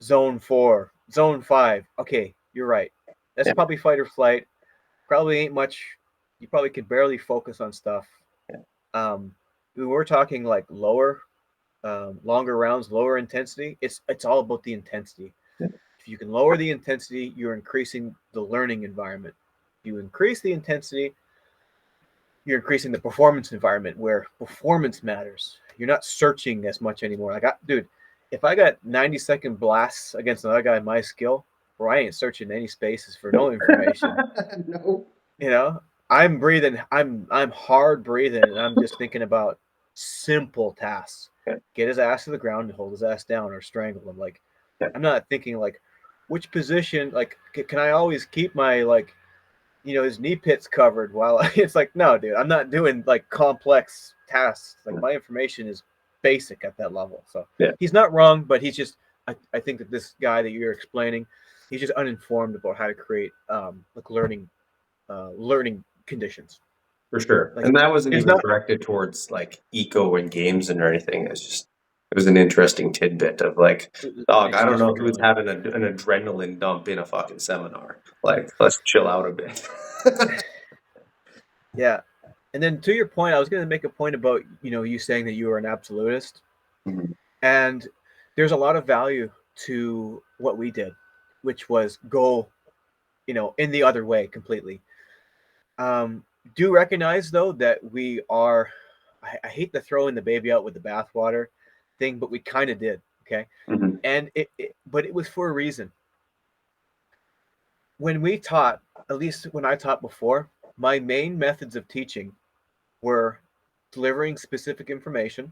zone 4, zone 5. Okay, you're right. That's yeah, probably fight or flight. Probably ain't much. You probably could barely focus on stuff. yeah, Um, when we're talking like lower, longer rounds, lower intensity, it's all about the intensity. yeah. If you can lower the intensity, you're increasing the learning environment. If you increase the intensity, you're increasing the performance environment where performance matters. You're not searching as much anymore. Dude, if I got 90-second blasts against another guy in my skill, bro, I ain't searching any spaces for no Nope. information. No. You know, I'm breathing. I'm hard breathing, and I'm just thinking about simple tasks. Yeah, Get his ass to the ground and hold his ass down or strangle him. Like, yeah. I'm not thinking like, which position. Like, can I always keep my like, his knee pits covered while it's like, no, dude, I'm not doing like complex tasks. Like my information is basic at that level. So Yeah, he's not wrong, but he's just. I think that this guy that you're explaining, he's just uninformed about how to create like learning conditions. for sure. Like And that wasn't there's even not directed towards like eco and games and or anything. It was an interesting tidbit of like, dog, it's I don't just know for who's drilling. having an adrenaline dump in a fucking seminar. Like, let's chill out a bit. Yeah. And then to your point, I was going to make a point about, you saying that you were an absolutist. Mhm. And there's a lot of value to what we did, which was go, in the other way completely. Um, do recognize though that we are, I hate to throw in the baby out with the bathwater thing, but we kind of did. Okay. Mhm. And but it was for a reason. When we taught, at least when I taught before, my main methods of teaching were delivering specific information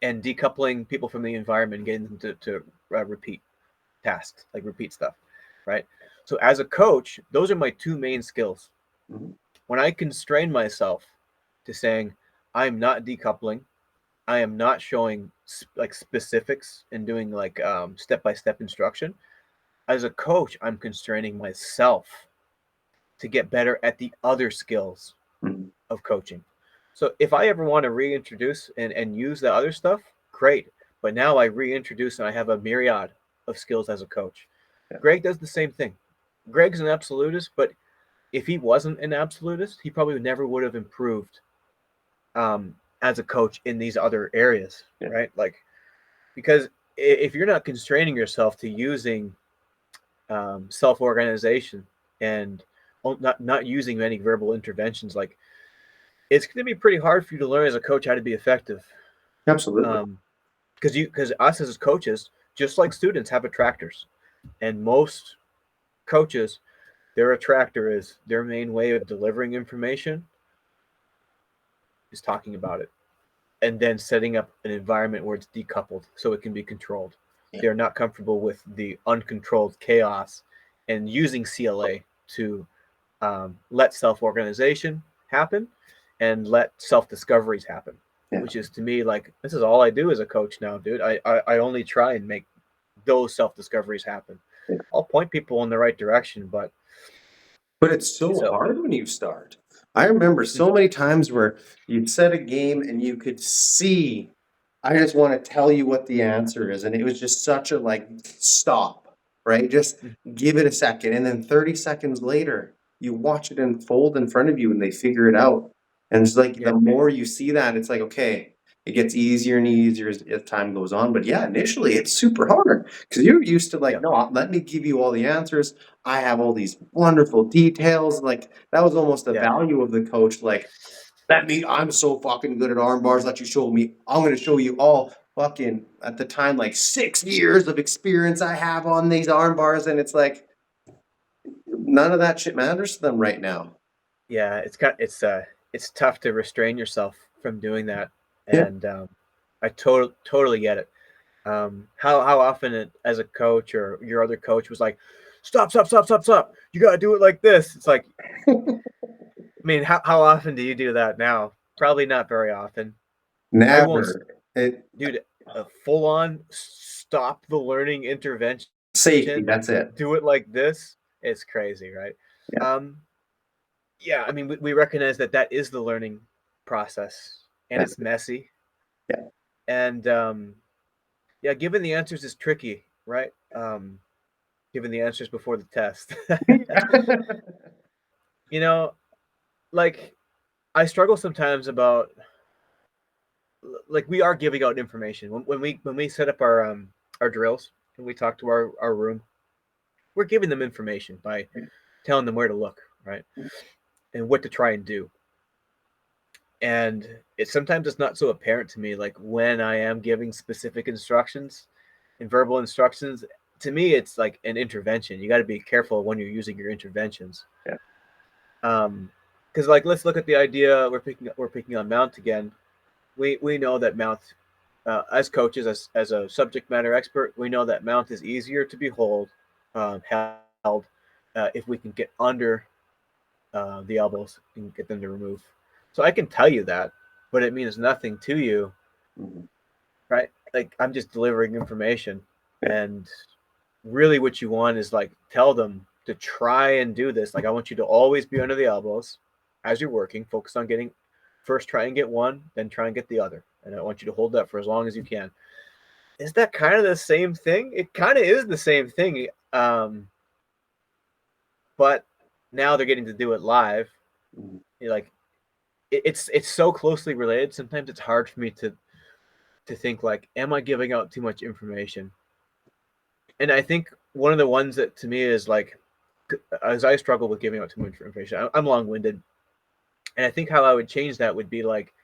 and decoupling people from the environment, getting them to repeat tasks, like repeat stuff, right? So as a coach, those are my two main skills. Mhm. When I constrain myself to saying, I'm not decoupling, I am not showing like specifics and doing like step-by-step instruction. As a coach, I'm constraining myself to get better at the other skills Mhm. of coaching. So if I ever want to reintroduce and use the other stuff, great. But now I reintroduce and I have a myriad of skills as a coach. Yeah, Greg does the same thing. Greg's an absolutist, but if he wasn't an absolutist, he probably never would have improved as a coach in these other areas, yeah, right? Like, because if you're not constraining yourself to using self-organization and not using any verbal interventions, like it's going to be pretty hard for you to learn as a coach how to be effective. absolutely. Because us as coaches, just like students, have attractors, and most coaches their attractor is their main way of delivering information is talking about it, and then setting up an environment where it's decoupled so it can be controlled. They're not comfortable with the uncontrolled chaos, and using CLA to let self-organization happen and let self-discoveries happen, Yeah. which is to me like, this is all I do as a coach now, dude. I only try and make those self-discoveries happen. I'll point people in the right direction, but But it's so so hard when you start. I remember so many times where you'd set a game and you could see, I just want to tell you what the answer is. And it was just such a like, stop, right? Just give it a second. And then 30 seconds later, you watch it unfold in front of you and they figure it out. And it's like yeah, the more you see that, it's like, okay, it gets easier and easier as time goes on. But yeah, initially it's super hard because you're used to yeah, like, no, let me give you all the answers. I have all these wonderful details. Like that was almost the yeah, value of the coach. Like, I'm so fucking good at arm bars. Let you show me. I'm going to show you all fucking at the time like 6 years of experience I have on these arm bars, and it's like none of that shit matters to them right now. yeah. It's tough to restrain yourself from doing that, Yeah. and I totally get it. How often as a coach or your other coach was like, stop, stop, stop, stop, stop. You got to do it like this. It's like, I mean, how often do you do that now? Probably not very often. I won't, Never. It dude, a full on stop the learning intervention, safety. That's it. do it like this. It's crazy, right? Yeah. Um, yeah, I mean, we recognize that that is the learning process, and Yeah. it's messy. Yeah. And yeah, giving the answers is tricky, right? Giving the answers before the test. You know, like I struggle sometimes about, like, we are giving out information when we set up our drills and we talk to our room, we're giving them information by telling them where to look, right, and what to try and do. And it sometimes it's not so apparent to me, like when I am giving specific instructions and verbal instructions. To me, it's like an intervention. You got to be careful when you're using your interventions. Yeah. Because like, let's look at the idea we're picking on mount again. We know that mount, as coaches, as a subject matter expert, we know that mount is easier to behold, held, if we can get under the elbows and get them to remove. So I can tell you that, but it means nothing to you, Mhm. right? Like, I'm just delivering information, Yeah. and really what you want is like, tell them to try and do this. Like, I want you to always be under the elbows as you're working. Focus on getting, first try and get one, then try and get the other, and I want you to hold that for as long as you can. Is that kind of the same thing? It kind of is the same thing, but now they're getting to do it live. Mhm. Like, it's so closely related. Sometimes it's hard for me to think like, am I giving out too much information? And I think one of the ones that to me is like, as I struggle with giving out too much information, I'm long-winded, and I think how I would change that would be like,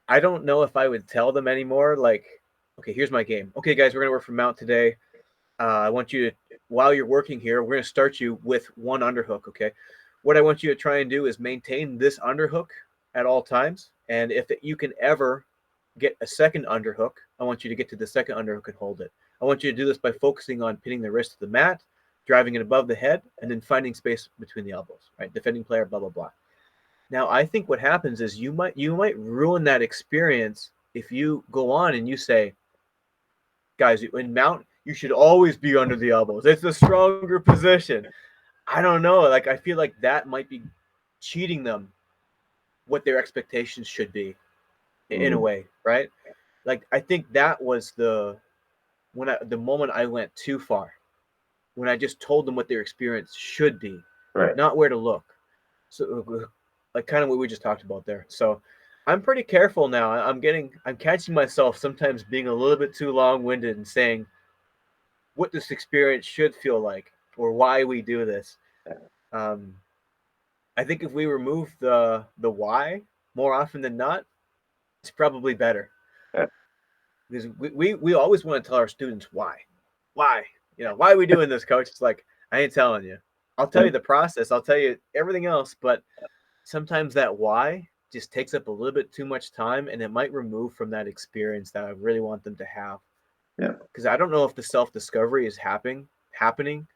I don't know if I would tell them anymore. Like, okay, here's my game. Okay, guys, we're gonna work from mount today. I want you to, while you're working here, we're gonna start you with one underhook. Okay, what I want you to try and do is maintain this underhook at all times, and if you can ever get a second underhook, I want you to get to the second underhook and hold it. I want you to do this by focusing on pinning the wrist to the mat, driving it above the head, and then finding space between the elbows. Right, defending player, blah blah blah. Now, I think what happens is you might ruin that experience if you go on and you say, guys, in mount, you should always be under the elbows. It's a stronger position. I don't know. Like, I feel like that might be cheating them what their expectations should be in a Mhm. way, right? Like, I think that was the moment I went too far, when I just told them what their experience should be, Right. not where to look. So, like, kind of what we just talked about there. So I'm pretty careful now. I'm catching myself sometimes being a little bit too long-winded and saying what this experience should feel like or why we do this. Um, I think if we remove the why more often than not, it's probably better, Yeah. because we always want to tell our students why, why are we doing this, coach? It's like, I ain't telling you. I'll tell you the process. I'll tell you everything else, but sometimes that why just takes up a little bit too much time, and it might remove from that experience that I really want them to have. Yeah. Because I don't know if the self-discovery is happening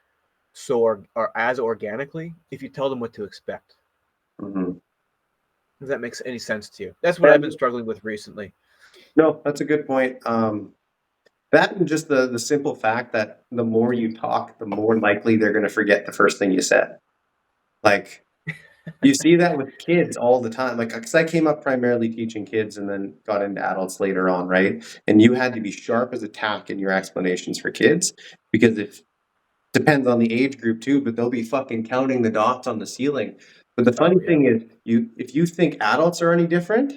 so or as organically if you tell them what to expect. Mm-hmm. Does that make any sense to you? That's what I've been And struggling with recently. no, that's a good point. That and just the simple fact that the more you talk, the more likely they're going to forget the first thing you said. Like you see that with kids all the time. Like, because I came up primarily teaching kids and then got into adults later on, right? And you had to be sharp as a tack in your explanations for kids because it depends on the age group too, but they'll be fucking counting the dots on the ceiling. But the funny Oh yeah. thing is, if you think adults are any different,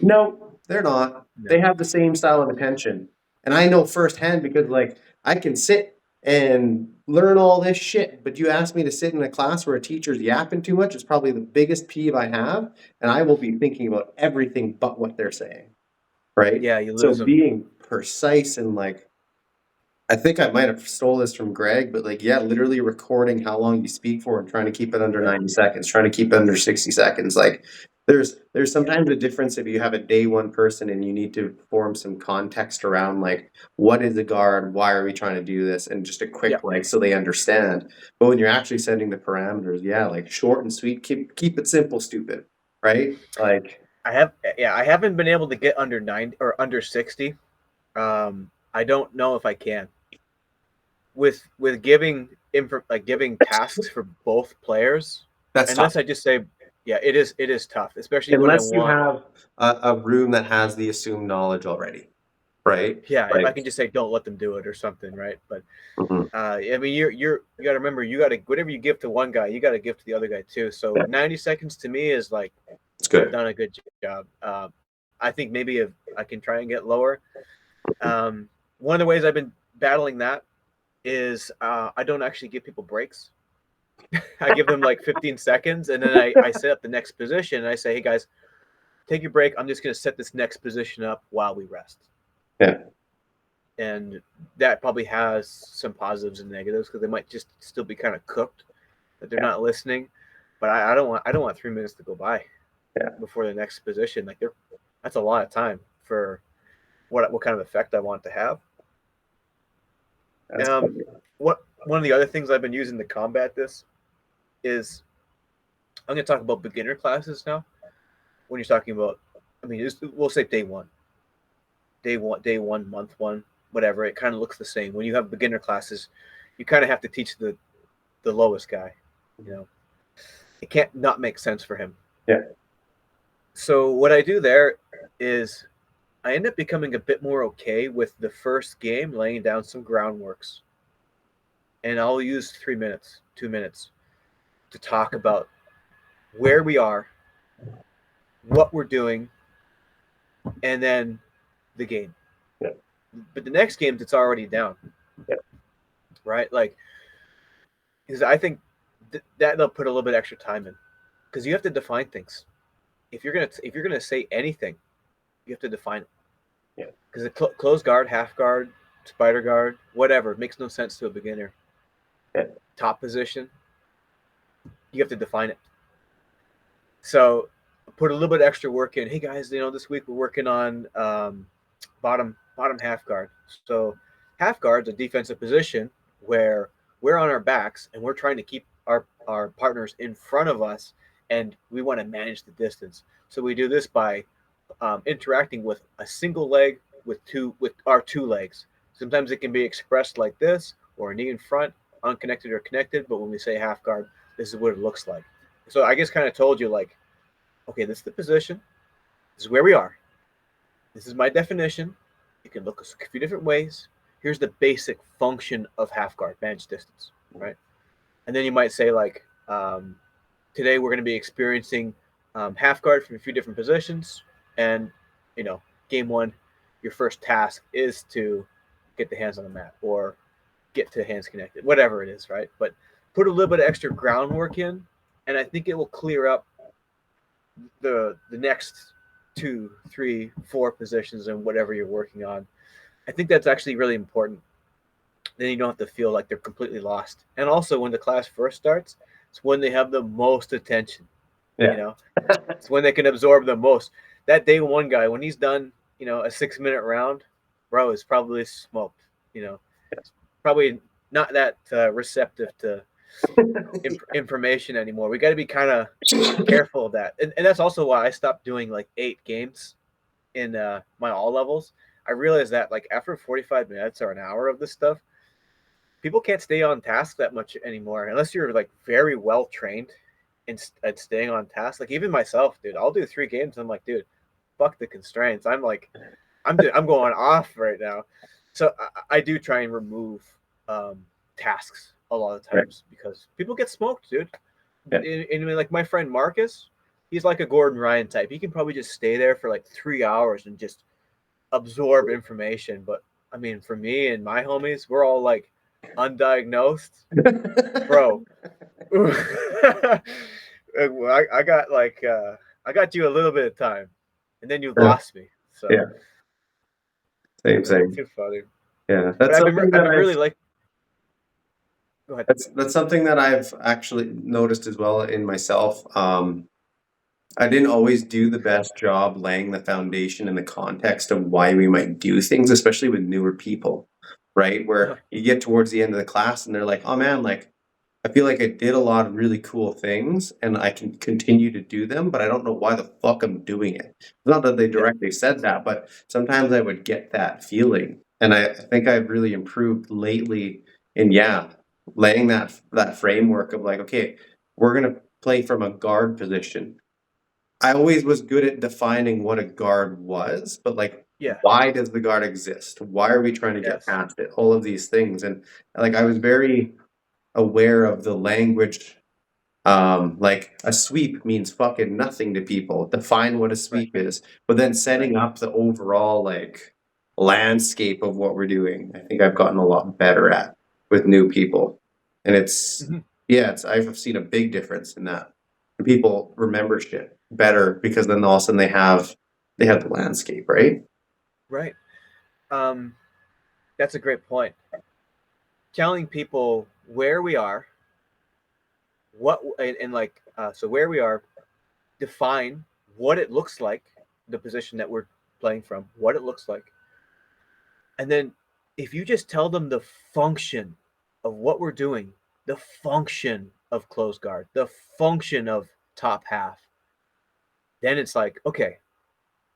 no, they're not. They No. have the same style of attention. And I know firsthand because like I can sit and learn all this shit, but you ask me to sit in a class where a teacher's yapping too much, it's probably the biggest peeve I have, and I will be thinking about everything but what they're saying. Right? Yeah, you So lose them. being precise and like I think I might have stole this from Greg, but like, yeah, literally recording how long you speak for and trying to keep it under Yeah. 90 seconds, trying to keep it under 60 seconds. Like there's sometimes a difference if you have a day one person and you need to form some context around like what is a guard, why are we trying to do this, and just a Yeah. quick like so they understand. But when you're actually setting the parameters, yeah, like short and sweet, keep it simple, stupid. Right? Like I haven't been able to get under 90 or under 60. I don't know if I can. With giving tasks for both players, that's tough. unless I just say, yeah, it is tough, especially when I Unless you want. have a room that has the assumed knowledge already. Right? Yeah, if I Like, can just say don't let them do it or something, right? But mhm. I mean, you got to remember, you got to whatever you give to one guy, you got to give to the other guy too. So Yeah, 90 seconds to me is like it's I've good. done a good job. I think maybe if I can try and get lower. Um, One of the ways I've been battling that is I don't actually give people breaks. I give them like 15 seconds, and then I set up the next position, and I say, hey guys, take your break. I'm just going to set this next position up while we rest. Yeah, And that probably has some positives and negatives because they might just still be kind of cooked that they're yeah, not listening. But I don't want 3 minutes to go by yeah. before the next position. Like that's a lot of time for what kind of effect I want to have. That's Um, good. what One of the other things I've been using to combat this is I'm going to talk about beginner classes now. When you're talking about, I mean, we'll say day one, month one, whatever. It kind of looks the same. When you have beginner classes, you kind of have to teach the lowest guy. You know, it can't not make sense for him. Yeah, So what I do there is I end up becoming a bit more okay with the first game, laying down some groundworks, and I'll use 3 minutes, 2 minutes to talk about where we are, what we're doing, and then the game. yeah, But the next games, it's already down, yeah, right? Like, because I think that they'll put a little bit extra time in, because you have to define things. If you're gonna say anything, you have to define it. yeah, Because the closed guard, half guard, spider guard, whatever, makes no sense to a beginner. yeah, Top position, you have to define it. So put a little bit extra work in. Hey guys, this week we're working on bottom half guard. So half guard's a defensive position where we're on our backs and we're trying to keep our partners in front of us, and we want to manage the distance. So we do this by interacting with a single leg with our two legs. Sometimes it can be expressed like this, or a knee in front, unconnected or connected. But when we say half guard, this is what it looks like. So I just kind of told you, like, okay, this is the position. This is where we are. This is my definition. You can look a few different ways. Here's the basic function of half guard, manage distance, right? And then you might say, like, today we're going to be experiencing half guard from a few different positions. And, game one, your first task is to get the hands on the mat or get to hands connected, whatever it is, right? But put a little bit of extra groundwork in, and I think it will clear up the next 2, 3, 4 positions and whatever you're working on. I think that's actually really important then you don't have to feel like they're completely lost. And also, when the class first starts, it's when they have the most attention. You Yeah. know, it's when they can absorb the most. That day one guy, when he's done, a 6 minute round, bro, is probably smoked. Probably not that receptive to information anymore. We got to be kind of careful of that, and that's also why I stopped doing like 8 games in my all levels. I realized that like after 45 minutes or an hour of this stuff, people can't stay on task that much anymore unless you're like very well trained at staying on task. Like even myself, dude, I'll do 3 games. And I'm like, dude, fuck the constraints. I'm like, I'm going off right now. So I do try and remove um, tasks a lot of Right. times because people get smoked, dude. Yeah. And like my friend Marcus, he's like a Gordon Ryan type. He can probably just stay there for like 3 hours and just absorb information. But I mean, for me and my homies, we're all like undiagnosed, bro. I got like I got you a little bit of time, and then you Yeah. lost me. So Yeah. Same. too funny. Yeah. But That's something I've that been I've really like. Go ahead. that's something that I've actually noticed as well in myself. I didn't always do the best job laying the foundation in the context of why we might do things, especially with newer people, right? Where you get towards the end of the class and they're like, oh man, like I feel like I did a lot of really cool things and I can continue to do them, but I don't know why the fuck I'm doing it. It's not that they Yeah. directly said that, but sometimes I would get that feeling. And I think I've really improved lately in, yeah, laying that framework of like, okay, we're gonna play from a guard position. I always was good at defining what a guard was, but like, Yeah. why does the guard exist? Why are we trying to get Yes. past it? All of these things. And like, I was very aware of the language. Like a sweep means fucking nothing to people. Define what a Right. sweep is, but then Right. setting up the overall like landscape of what we're doing, I think I've gotten a lot better at with new people. And it's, Mm-hmm. yeah, I've seen a big difference in that. And people remember shit better because then all of a sudden they have the landscape, right? Right. Um, that's a great point. Telling people where we are, and like so where we are, define what it looks like, the position that we're playing from, what it looks like, and then if you just tell them the function of what we're doing, the function of close guard, the function of top half, then it's like, okay,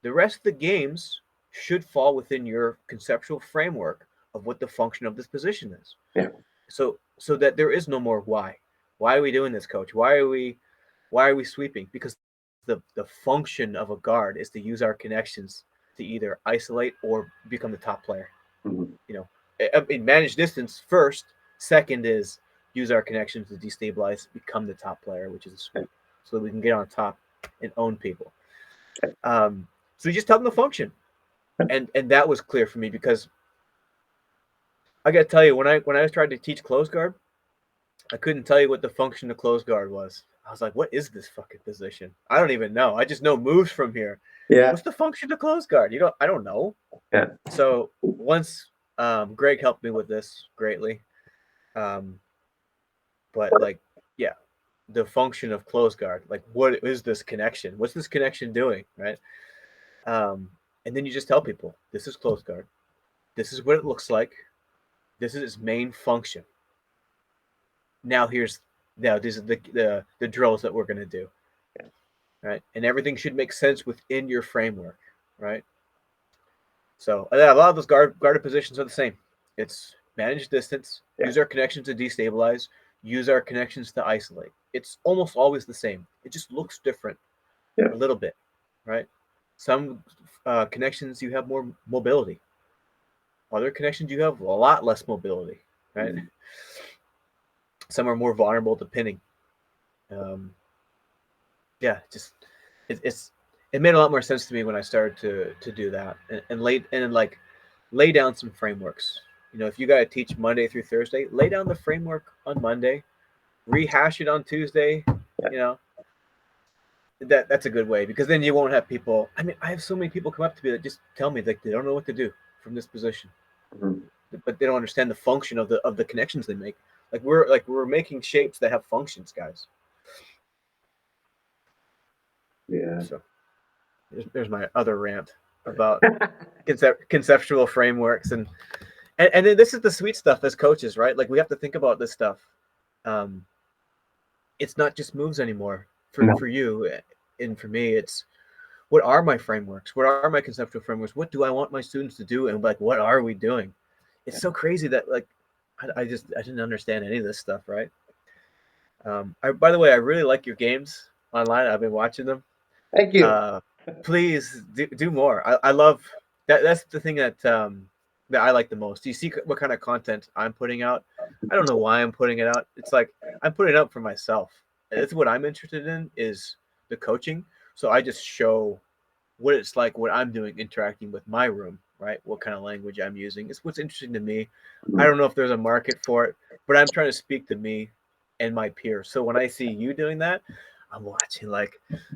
the rest of the games should fall within your conceptual framework of what the function of this position is. Yeah. So that there is no more why. Why are we doing this, coach? Why are we sweeping? Because the function of a guard is to use our connections to either isolate or become the top player. Mhm. You know, in manage distance first. Second is use our connections to destabilize, become the top player, which is a sweep, so that we can get on top and own people. So you just tell them the function, and that was clear for me because I got to tell you, when I was trying to teach close guard, I couldn't tell you what the function of close guard was. I was like, what is this fucking position? I don't even know. I just know moves from here. Yeah. What's the function of close guard? I don't know. Yeah. So once Greg helped me with this greatly, um, but like, yeah, the function of close guard, like what is this connection? What's this connection doing, right? Um, and then you just tell people this is close guard. This is what it looks like. This is its main function. Now these are the drills that we're going to do, right? And everything should make sense within your framework, right? So a lot of those guarded positions are the same. It's manage distance, Yeah. use our connections to destabilize, use our connections to isolate. It's almost always the same. It just looks different Yeah. a little bit, right? Some connections you have more mobility. Other connections you have a lot less mobility, right? Mhm. Some are more vulnerable to pinning. Um, yeah, just it made a lot more sense to me when I started to do that and lay down some frameworks. If you got to teach Monday through Thursday, lay down the framework on Monday, rehash it on Tuesday. Yeah. You know that's a good way because then you won't have people. I mean, I have so many people come up to me that just tell me like they don't know what to do from this position. Mhm. but they don't understand the function of the connections they make. We're making shapes that have functions, guys. Yeah. So there's my other rant about conceptual frameworks and then this is the sweet stuff as coaches, right? Like we have to think about this stuff. Um, it's not just moves anymore No. for you and for me. It's what are my frameworks? What are my conceptual frameworks? What do I want my students to do? And like, what are we doing? It's so crazy that like I didn't understand any of this stuff, right? By the way, I really like your games online. I've been watching them. Thank you. Uh, please do more. I love that. That's the thing that I like the most. You see what kind of content I'm putting out. I don't know why I'm putting it out. It's like I'm putting it up for myself. It's what I'm interested in is the coaching. So I just show what it's like, what I'm doing, interacting with my room, right? What kind of language I'm using. It's what's interesting to me. I don't know if there's a market for it, but I'm trying to speak to me and my peers. So when I see you doing that, I'm watching like,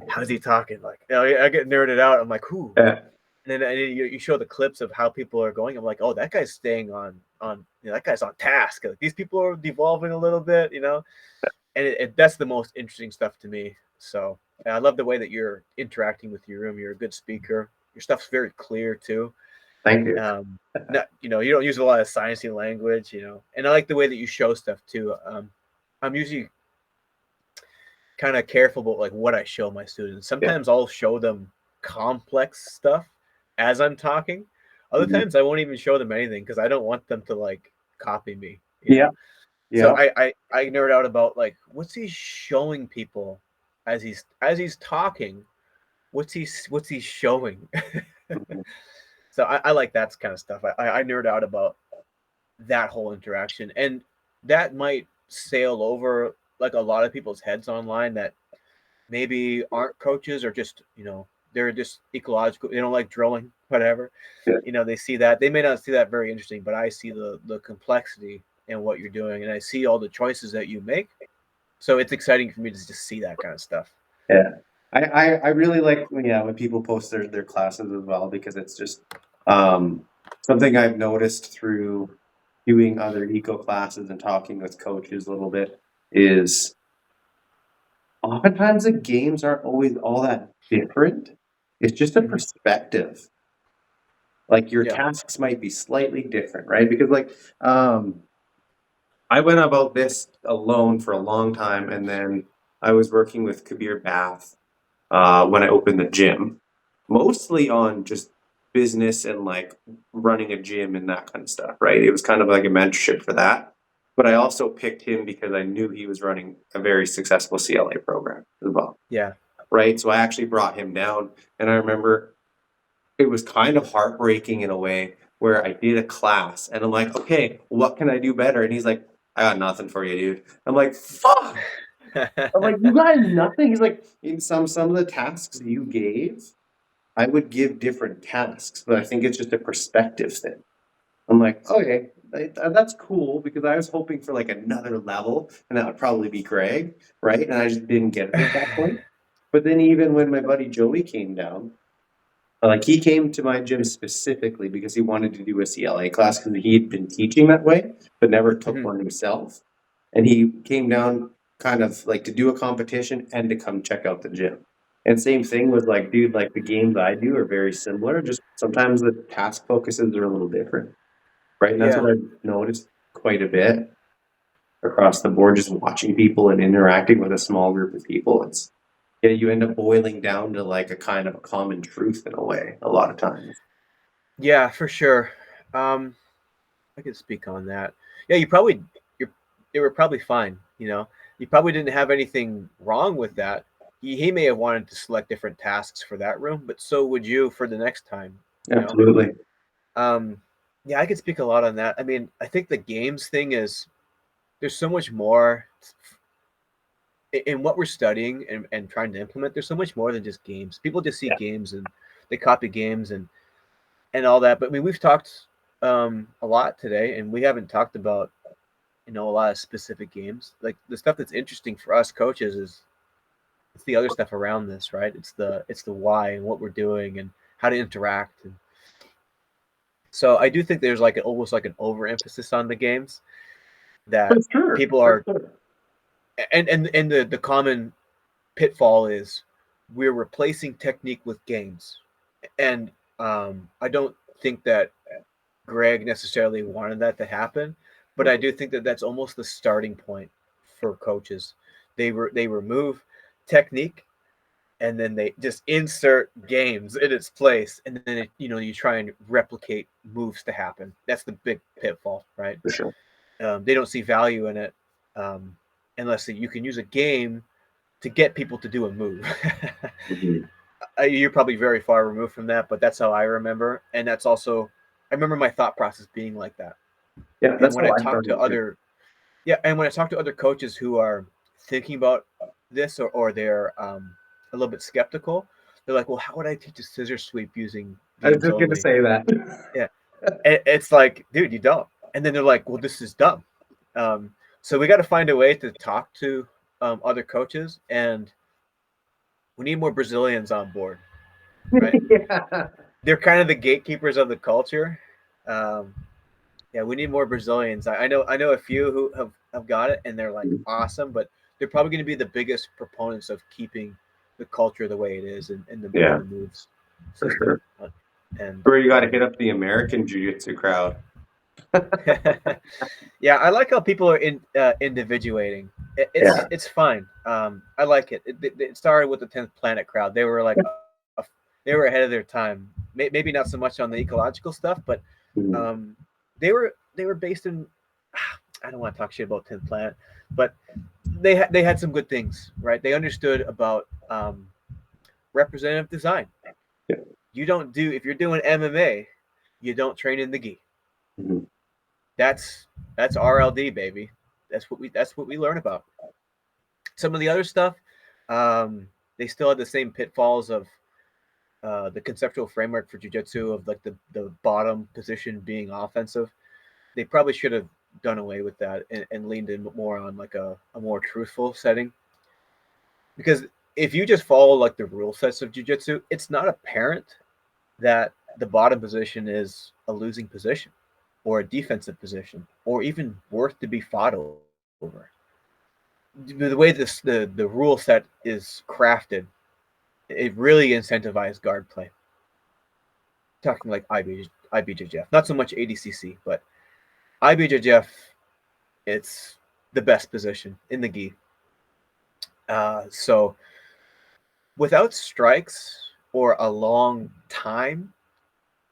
how's he talking? Like, you know, I get nerded out. I'm like, who? Yeah. And then you show the clips of how people are going. I'm like, oh, that guy's staying that guy's on task. Like, these people are devolving a little bit, and that's the most interesting stuff to me. So I love the way that you're interacting with your room. You're a good speaker. Your stuff's very clear too. Thank you. Not, you don't use a lot of sciencey language, and I like the way that you show stuff too. I'm usually kind of careful about like what I show my students. Yeah. Sometimes I'll show them complex stuff as I'm talking. Other Mhm. times I won't even show them anything because I don't want them to like copy me. Yeah. So Yeah. I nerd out about like what's he showing people as he's talking. What's he showing? Mhm. So I like that kind of stuff. I nerd out about that whole interaction, and that might sail over like a lot of people's heads online that maybe aren't coaches or just they're just ecological. They don't like drilling, whatever. Yeah. They see that they may not see that very interesting, but I see the complexity in what you're doing, and I see all the choices that you make. So it's exciting for me to just see that kind of stuff. Yeah. I really like when people post their classes as well because it's just um, something I've noticed through doing other eco classes and talking with coaches a little bit is oftentimes the games aren't always all that different. It's just a Mm-hmm. perspective. Like your Yeah. tasks might be slightly different, right? Because I went about this alone for a long time, and then I was working with Kabir Bath when I opened the gym, mostly on just business and like running a gym and that kind of stuff, right? It was kind of like a mentorship for that. But I also picked him because I knew he was running a very successful CLA program as well, Yeah. right? So I actually brought him down, and I remember it was kind of heartbreaking in a way where I did a class and I'm like, okay, what can I do better? And he's like, I got nothing for you, dude. I'm like, fuck. I'm like, you got nothing. He's like, in some of the tasks you gave, I would give different tasks, but I think it's just a perspective thing. I'm like, okay, that's cool because I was hoping for like another level, and that would probably be Greg, right? And I just didn't get it at that point. But then even when my buddy Joey came down, like he came to my gym specifically because he wanted to do a CLA class because he'd been teaching that way, but never took Mhm. one himself. And he came down kind of like to do a competition and to come check out the gym. And same thing was like, dude, like the games I do are very similar. Just sometimes the task focuses are a little different, right? And that's Yeah. what I've noticed quite a bit across the board, just watching people and interacting with a small group of people. It's yeah, you end up boiling down to like a kind of a common truth in a way, a lot of times. Yeah, for sure. Um, I can speak on that. Yeah, they were probably fine. You probably didn't have anything wrong with that. He may have wanted to select different tasks for that room, but so would you for the next time. You know. Absolutely. Um, yeah, I could speak a lot on that. I mean, I think the games thing is there's so much more in what we're studying and trying to implement. There's so much more than just games. People just see Yeah. games and they copy games and all that. But I mean, we've talked a lot today, and we haven't talked about a lot of specific games. Like the stuff that's interesting for us coaches is it's the other stuff around this, right? It's the why and what we're doing and how to interact. And So I do think there's like almost like an overemphasis on the games that For sure, people for are, sure. and the common pitfall is we're replacing technique with games, and I don't think that Greg necessarily wanted that to happen, but I do think that that's almost the starting point for coaches. They remove technique and then they just insert games in its place, and then you try and replicate moves to happen. That's the big pitfall, right? For sure. They don't see value in it um, unless you can use a game to get people to do a move. Mhm. You're probably very far removed from that, but that's how I remember, and that's also I remember my thought process being like that. Yeah, And that's when how I I talk to started too. other yeah, and when I talk to other coaches who are thinking about this or they're a little bit skeptical, they're like, "Well, how would I teach a scissor sweep using I was games just gonna only?" say that. Yeah, it's like, dude, you don't. And then they're like, "Well, this is dumb." Um, so we got to find a way to talk to other coaches, and we need more Brazilians on board, right? Yeah. They're kind of the gatekeepers of the culture. Um, Yeah, we need more Brazilians. I know a few who have got it and they're like awesome, but they're probably going to be the biggest proponents of keeping the culture the way it is and Yeah, the moves for system. sure. And Where you got to hit up the American jiu-jitsu crowd. yeah, I like how people are individuating. Yeah, It's fine. I like it. It started with the 10th Planet crowd. They were like they were ahead of their time. Maybe not so much on the ecological stuff, but Mhm. um, they were based in. I don't want to talk shit about 10th Planet, but they had some good things, right? They understood about representative design. Yeah. You don't do if you're doing MMA, you don't train in the gi. Mhm. That's RLD, baby. That's what we learn about. Some of the other stuff, they still had the same pitfalls of the conceptual framework for jujitsu of like the bottom position being offensive. They probably should have done away with that and leaned in more on like a more truthful setting. Because if you just follow like the rule sets of jujitsu, it's not apparent that the bottom position is a losing position or a defensive position or even worth to be fought over. The way the rule set is crafted, it really incentivizes guard play. Talking like IBJJF, not so much ADCC, but IBJJF, it's the best position in the gi. So without strikes or a long time,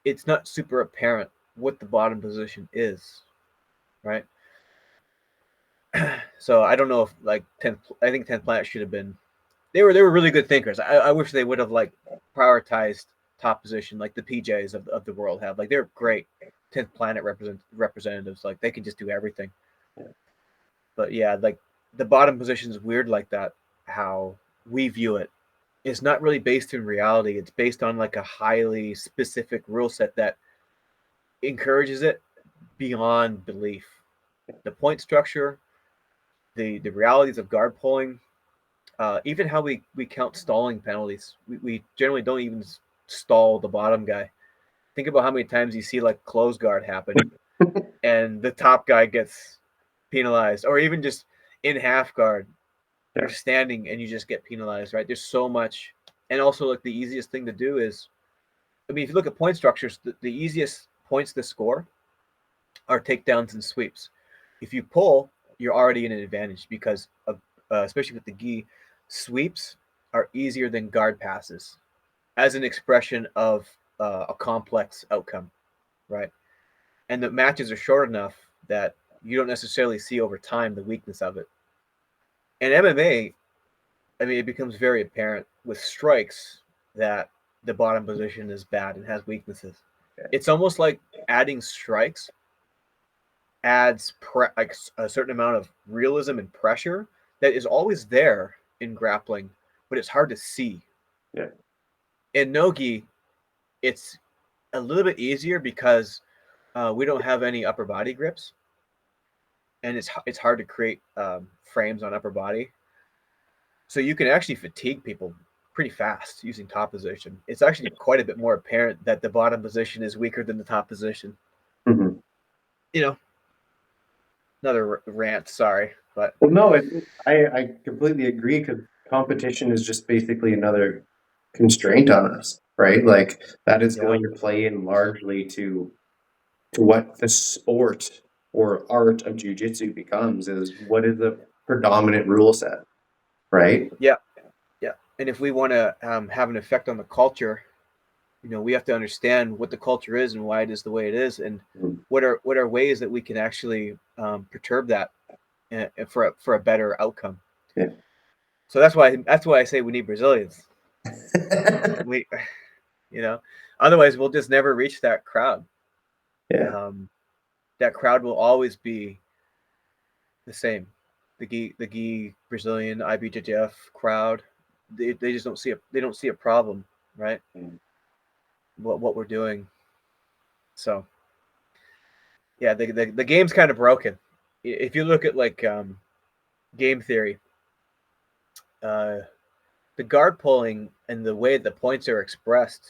it's not super apparent what the bottom position is, right? So I don't know if like 10th, I think 10th Planet should have been. They were really good thinkers. I wish they would have like prioritized top position like the PJs of the world have. Like they're great 10th Planet representatives. Like they can just do everything. But yeah, like the bottom position is weird like that. How we view it is not really based in reality. It's based on like a highly specific rule set that encourages it beyond belief. The point structure, the realities of guard pulling, even how we count stalling penalties. We generally don't even stall the bottom guy. Think about how many times you see like close guard happen and the top guy gets penalized, or even just in half guard, Yeah. you're standing and you just get penalized, right? There's so much. And also, like, the easiest thing to do is, I mean, if you look at point structures, the easiest points to score are takedowns and sweeps. If you pull, you're already in an advantage because of, especially with the gi, sweeps are easier than guard passes as an expression of a complex outcome, right? And the matches are short enough that you don't necessarily see over time the weakness of it. And MMA, I mean, it becomes very apparent with strikes that the bottom position is bad and has weaknesses. It's almost like adding strikes adds like a certain amount of realism and pressure that is always there in grappling, but it's hard to see. Yeah. In nogi, it's a little bit easier because we don't have any upper body grips, and it's hard to create frames on upper body. So you can actually fatigue people pretty fast using top position. It's actually quite a bit more apparent that the bottom position is weaker than the top position. Mhm. You know, another rant. Sorry, but Well, no, I completely agree because competition is just basically another constraint on us, right? Like that is yeah, going to play in largely to what the sport or art of jujitsu becomes is what is the predominant rule set, right? yeah, yeah. And if we want to have an effect on the culture, we have to understand what the culture is and why it is the way it is, and Mm. what are ways that we can actually perturb that for a better outcome. Yeah. So that's why I say we need Brazilians. We, otherwise we'll just never reach that crowd. Yeah. Um, that crowd will always be the same. The Brazilian IBJJF crowd, they just don't see a problem, right? Mm. What we're doing. So yeah, the game's kind of broken. If you look at like game theory, uh, the guard pulling and the way the points are expressed,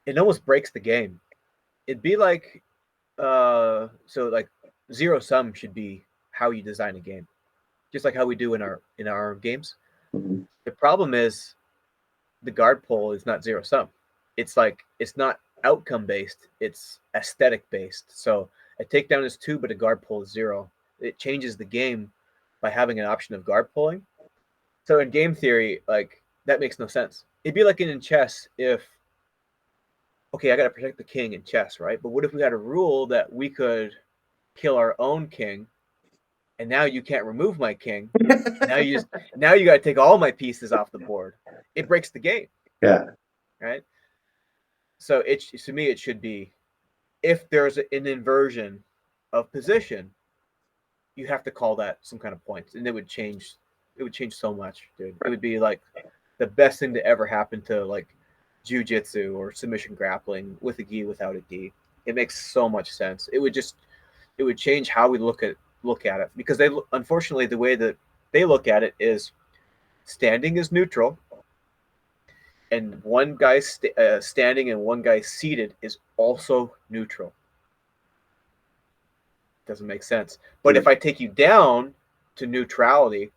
it almost breaks the game. It'd be like so like zero sum should be how you design a game, just like how we do in our games. Mhm. The problem is the guard pull is not zero sum. It's not outcome based. It's aesthetic based. So a takedown is 2, but a guard pull is 0. It changes the game by having an option of guard pulling. So in game theory, like that makes no sense. It'd be like in chess if okay, I got to protect the king in chess, right? But what if we had a rule that we could kill our own king, and now you can't remove my king. Now you got to take all my pieces off the board. It breaks the game, Yeah. right? So to me it should be if there's an inversion of position, you have to call that some kind of points, and it would change. It would change so much, dude. It would be like the best thing to ever happen to like jujitsu or submission grappling with a gi without a gi. It makes so much sense. It would change how we look at it because they unfortunately the way that they look at it is standing is neutral, and one guy standing and one guy seated is also neutral. Doesn't make sense. But if Mm. I take you down to neutrality,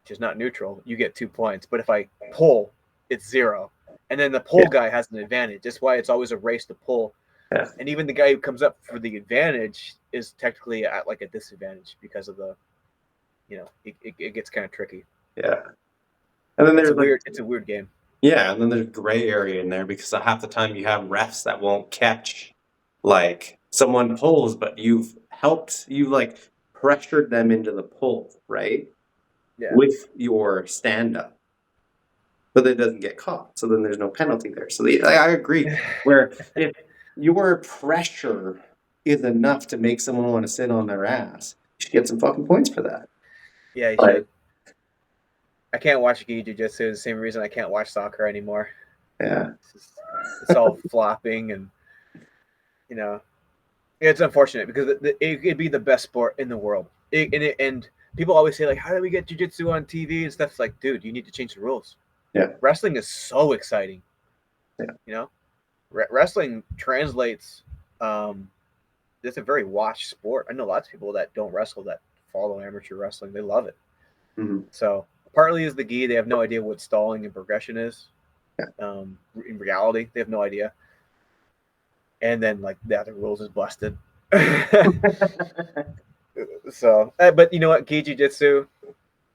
which is not neutral, you get 2 points. But if I pull, it's 0. And then the pull Yeah. guy has an advantage. That's why it's always a race to pull. Yeah. And even the guy who comes up for the advantage is technically at like a disadvantage because of it gets kind of tricky. Yeah. And then there's like It's a weird game. yeah, and then there's gray area in there because half the time you have refs that won't catch like someone pulls, but you've like pressured them into the pull, right? Yeah. With your stand up. But it doesn't get caught. So then there's no penalty there. So I agree. Where if your pressure is enough to make someone want to sit on their ass, you should get some fucking points for that. Yeah, you Like, should. I can't watch gi jiu-jitsu the same reason I can't watch soccer anymore. yeah. It's all flopping and you know it's unfortunate because it'd be the best sport in the world. And people always say like, how do we get jiu-jitsu on TV and stuff? It's like, dude, you need to change the rules. Yeah. Wrestling is so exciting. Yeah. Wrestling translates. It's a very watched sport. I know lots of people that don't wrestle that follow amateur wrestling. They love it. Mm-hmm. So partly is the gi. They have no idea what stalling and progression is. Yeah. In reality, they have no idea. And then like the other rules is busted. So, but you know what, gi jiu-jitsu,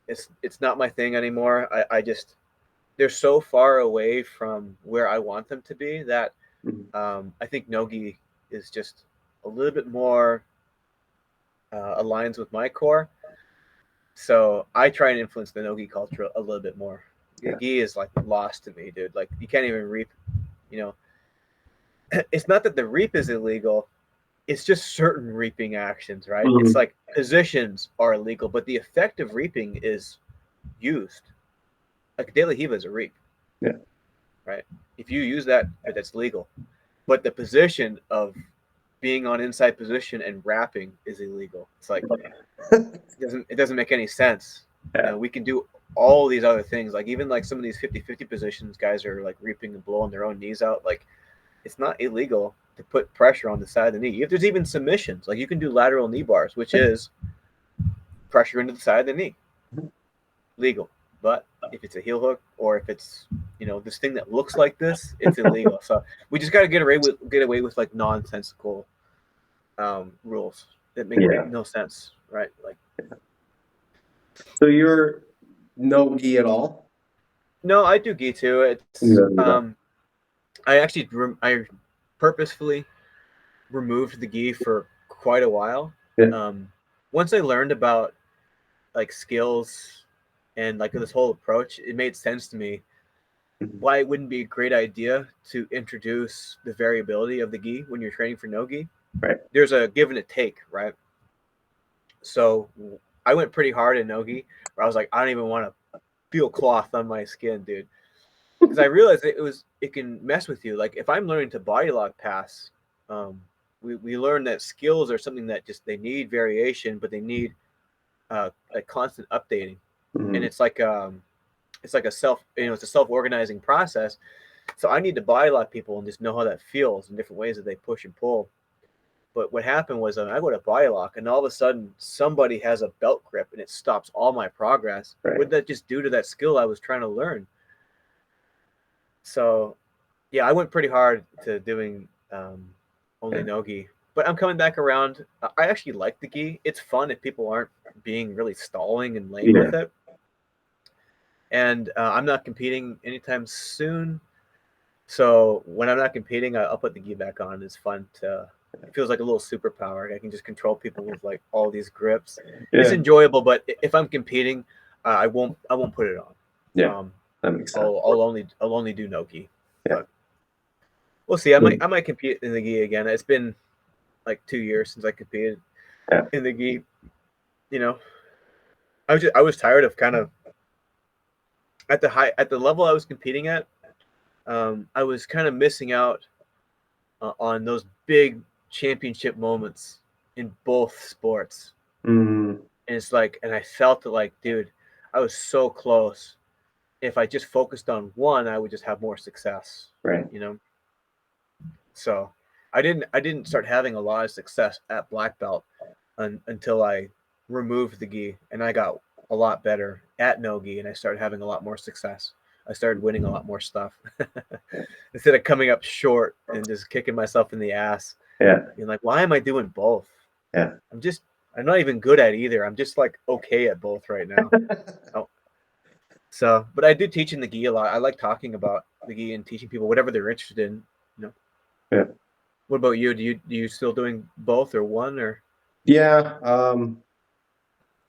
it's not my thing anymore. I just they're so far away from where I want them to be that Mm-hmm. I think nogi is just a little bit more aligns with my core. So I try and influence the nogi culture a little bit more. Yeah. Gi is like lost to me, dude. Like you can't even reap. You know, it's not that the reap is illegal. It's just certain reaping actions, right? It's Mm-hmm. like positions are illegal, but the effect of reaping is used. Like De La Hiva is a reap, Yeah. right? If you use that, that's legal. But the position of being on inside position and wrapping is illegal. It's like it doesn't make any sense. Yeah. We can do all these other things, like even like some of these 50-50 positions, guys are like reaping and blowing their own knees out. Like it's not illegal to put pressure on the side of the knee. If there's even submissions, like you can do lateral knee bars, which is pressure into the side of the knee, legal. But if it's a heel hook or if it's this thing that looks like this, it's illegal. So we just got to get away with like nonsensical rules that make Yeah. no sense, right? Like So you're no gi at all? no, I do gi too. It's No. I actually I purposefully removed the gi for quite a while. Yeah. Um, once I learned about like skills and like this whole approach, it made sense to me Mhm. why it wouldn't be a great idea to introduce the variability of the gi when you're training for no gi. Right. There's a give and a take, right? So I went pretty hard in no gi, where I was like, I don't even want to feel cloth on my skin, dude, because I realized it can mess with you. Like if I'm learning to body lock pass, we learn that skills are something that just they need variation, but they need a constant updating, and Mhm. it's like a it's a self-organizing process. So I need to body lock people and just know how that feels in different ways that they push and pull. But what happened was I go to body lock and all of a sudden somebody has a belt grip and it stops all my progress. Right. What did that just do to that skill I was trying to learn? So yeah, I went pretty hard to doing only Yeah. no-gi, but I'm coming back around. I actually like the gi. It's fun if people aren't being really stalling and lame Yeah. with it. And I'm not competing anytime soon. So when I'm not competing, I'll put the gi back on. It's fun to. It feels like a little superpower. I can just control people with like all these grips. It's Yeah. enjoyable, but if I'm competing, I won't. I won't put it on. Yeah. Um, That makes sense. I'll only do no gi. Yeah. But we'll see. Mm. I might compete in the gi again. It's been like 2 years since I competed Yeah. in the gi. You know, I was tired of kind of at the level I was competing at. I was kind of missing out on those big championship moments in both sports. Mm. And it's like, and I felt like, dude, I was so close. If I just focused on one, I would just have more success, Right. you know? So I didn't start having a lot of success at black belt until I removed the gi and I got a lot better at no gi and I started having a lot more success. I started winning a lot more stuff instead of coming up short and just kicking myself in the ass. Yeah. You're like, why am I doing both? Yeah. I'm just, I'm not even good at either. I'm just like okay at both right now. Oh, so, but I do teach in the gi a lot. I like talking about the gi and teaching people whatever they're interested in. You know, Yeah. what about you? Do you still doing both or one or? Yeah.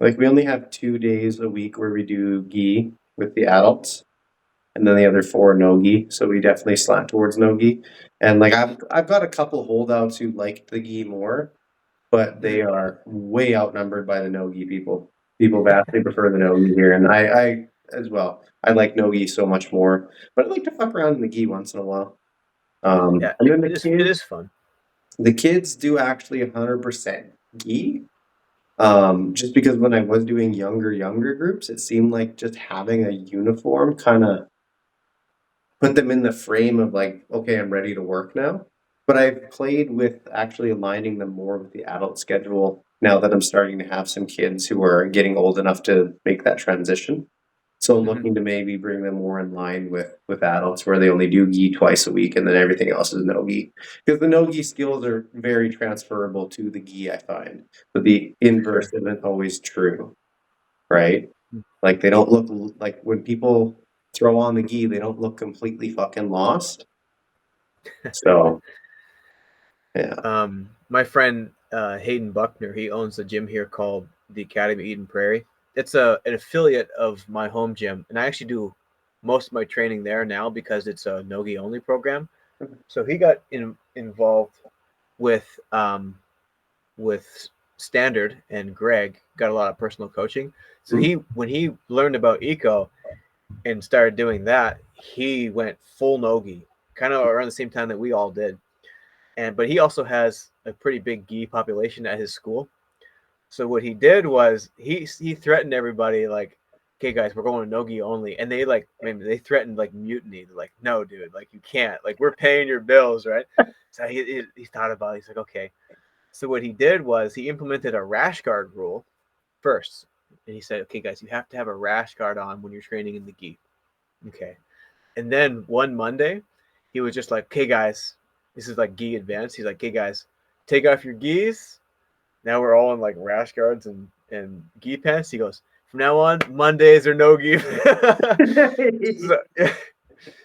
Like we only have 2 days a week where we do gi with the adults, and then the other four no gi. So we definitely slant towards no gi. And like I've got a couple holdouts who like the gi more, but they Mhm. are way outnumbered by the no gi people. People vastly prefer the no gi here, and I as well. I like no gi so much more, but I like to fuck around in the gi once in a while. Yeah, And then it is fun. the kids do actually 100% gi. Just because when I was doing younger groups, it seemed like just having a uniform kind of put them in the frame of like, okay, I'm ready to work now. But I've played with actually aligning them more with the adult schedule now that I'm starting to have some kids who are getting old enough to make that transition. So I'm Hmm. looking to maybe bring them more in line with adults where they only do gi twice a week and then everything else is no gi. Because the no gi skills are very transferable to the gi, I find. But the For inverse sure. isn't always true, right? Like they don't look like when people throw on the gi, they don't look completely fucking lost. So yeah. My friend Hayden Buckner, he owns a gym here called the Academy Eden Prairie. It's an affiliate of my home gym, and I actually do most of my training there now because it's a no-gi only program. So he got involved with with Standard and Greg got a lot of personal coaching. So Mhm. he when he learned about eco and started doing that, he went full nogi, kind of around the same time that we all did. And but he also has a pretty big gi population at his school. So what he did was he threatened everybody like, okay, guys, we're going to no-gi only. And they like, maybe they threatened like mutiny. They're like, no, dude, like you can't, like we're paying your bills, right? So he thought about it. He's like, okay. So what he did was he implemented a rash guard rule first. And he said, okay, guys, you have to have a rash guard on when you're training in the gi. Okay. And then one Monday, he was just like, okay, guys, this is like gi advanced. He's like, okay, guys, take off your gis. Now we're all in like rash guards and gi pants. He goes, from now on, Mondays are no gi. so,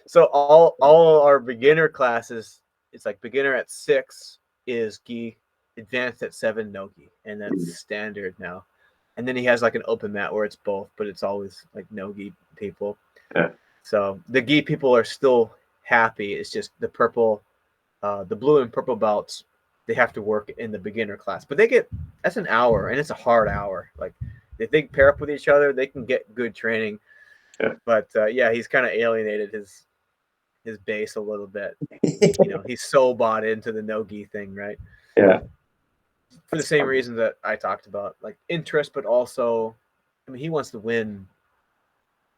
so all our beginner classes, it's like beginner at 6 is gi, advanced at 7 no gi, and that's standard now. And then he has like an open mat where it's both, but it's always like no gi people. Yeah. So the gi people are still happy. It's just the purple, the blue and purple belts, they have to work in the beginner class, but that's an hour, and it's a hard hour. Like if they pair up with each other, they can get good training. Yeah. But yeah, he's kind of alienated his base a little bit. He's so bought into the no gi thing, right? Yeah. For the same reason that I talked about, like interest, but also, I mean, he wants to win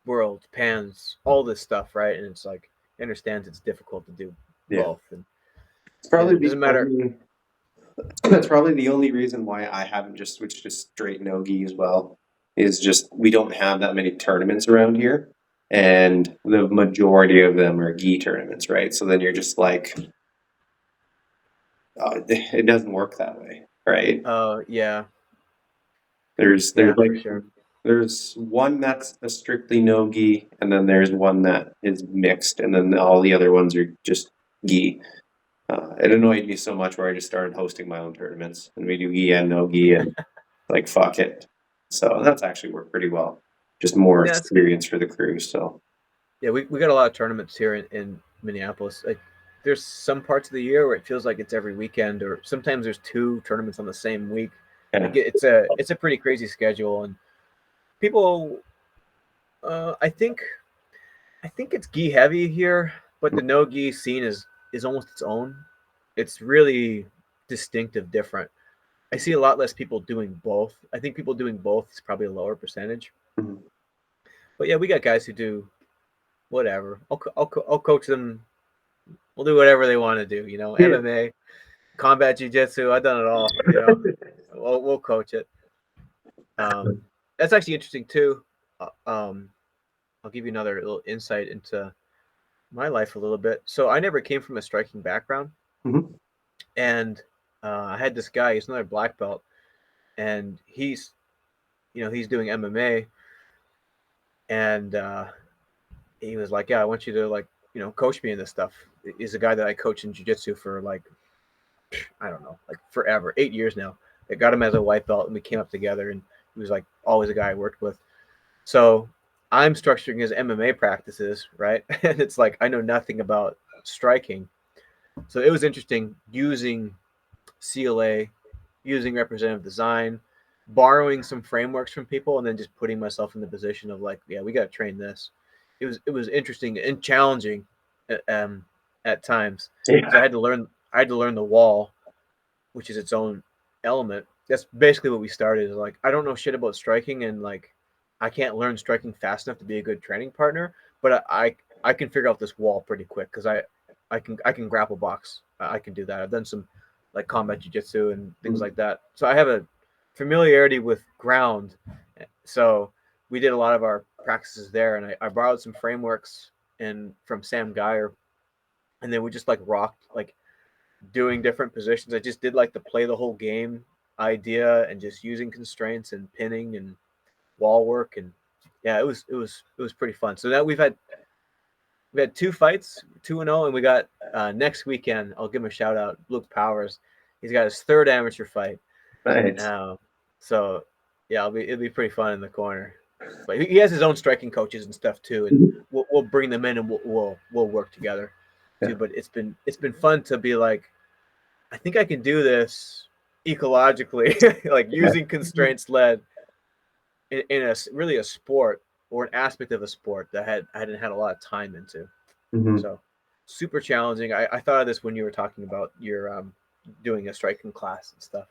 world, pans, all this stuff, right? And it's like he understands it's difficult to do both, and It's probably it doesn't matter. that's probably the only reason why I haven't just switched to straight no-gi as well. Is just we don't have that many tournaments around here, and the majority of them are gi tournaments, right? So then you're just like, it doesn't work that way, right? Yeah, There's yeah, like for sure. there's one that's a strictly no-gi, and then there's one that is mixed, and then all the other ones are just gi. It annoyed me so much where I just started hosting my own tournaments, and we do gi and no gi, and like fuck it. So that's actually worked pretty well. Just more Yeah, experience for the crew. So yeah, we got a lot of tournaments here in Minneapolis. Like, there's some parts of the year where it feels like it's every weekend, or sometimes there's 2 tournaments on the same week. yeah, Like it's a pretty crazy schedule, and people, I think it's gi heavy here, but the no gi scene is almost its own. It's really distinctive, different. I see a lot less people doing both. I think people doing both is probably a lower percentage. mhm. But yeah, we got guys who do whatever. I'll coach them. We'll do whatever they want to do. Yeah. MMA, combat jiu-jitsu. I've done it all. We'll coach it. That's actually interesting too. I'll give you another little insight into my life a little bit. So I never came from a striking background, Mhm. and I had this guy. He's another black belt, and he's doing MMA, and he was like, "Yeah, I want you to like coach me in this stuff." He's a guy that I coach in jiu-jitsu for like, I don't know, like forever, 8 years now. I got him as a white belt, and we came up together, and he was like always a guy I worked with. So I'm structuring his MMA practices, right? And it's like I know nothing about striking, so it was interesting using CLA, using representative design, borrowing some frameworks from people, and then just putting myself in the position of like, yeah, we got to train this. It was interesting and challenging, um, at times, because Yeah. I had to learn the wall, which is its own element. That's basically what we started. Is like I don't know shit about striking, and like I can't learn striking fast enough to be a good training partner, but I can figure out this wall pretty quick because I can grapple box. I can do that. I've done some like combat jiu-jitsu and things Mhm. like that. So I have a familiarity with ground. So we did a lot of our practices there, and I borrowed some frameworks and from Sam Geyer, and then we just like rocked like doing different positions. I just did like the play the whole game idea and just using constraints and pinning and wall work, and yeah, it was pretty fun. So now we had 2 fights, 2-0, and we got next weekend. I'll give him a shout out, Luke Powers. He's got his 3rd amateur fight. Nice. Uh, so yeah, it'll be pretty fun in the corner. But he has his own striking coaches and stuff too, and Mhm. we'll bring them in and we'll work together Yeah. too. But it's been fun to be like, I think I can do this ecologically, like Yeah. using constraints led in a really a sport or an aspect of a sport that I hadn't had a lot of time into. Mhm. So super challenging. I thought of this when you were talking about your doing a striking class and stuff.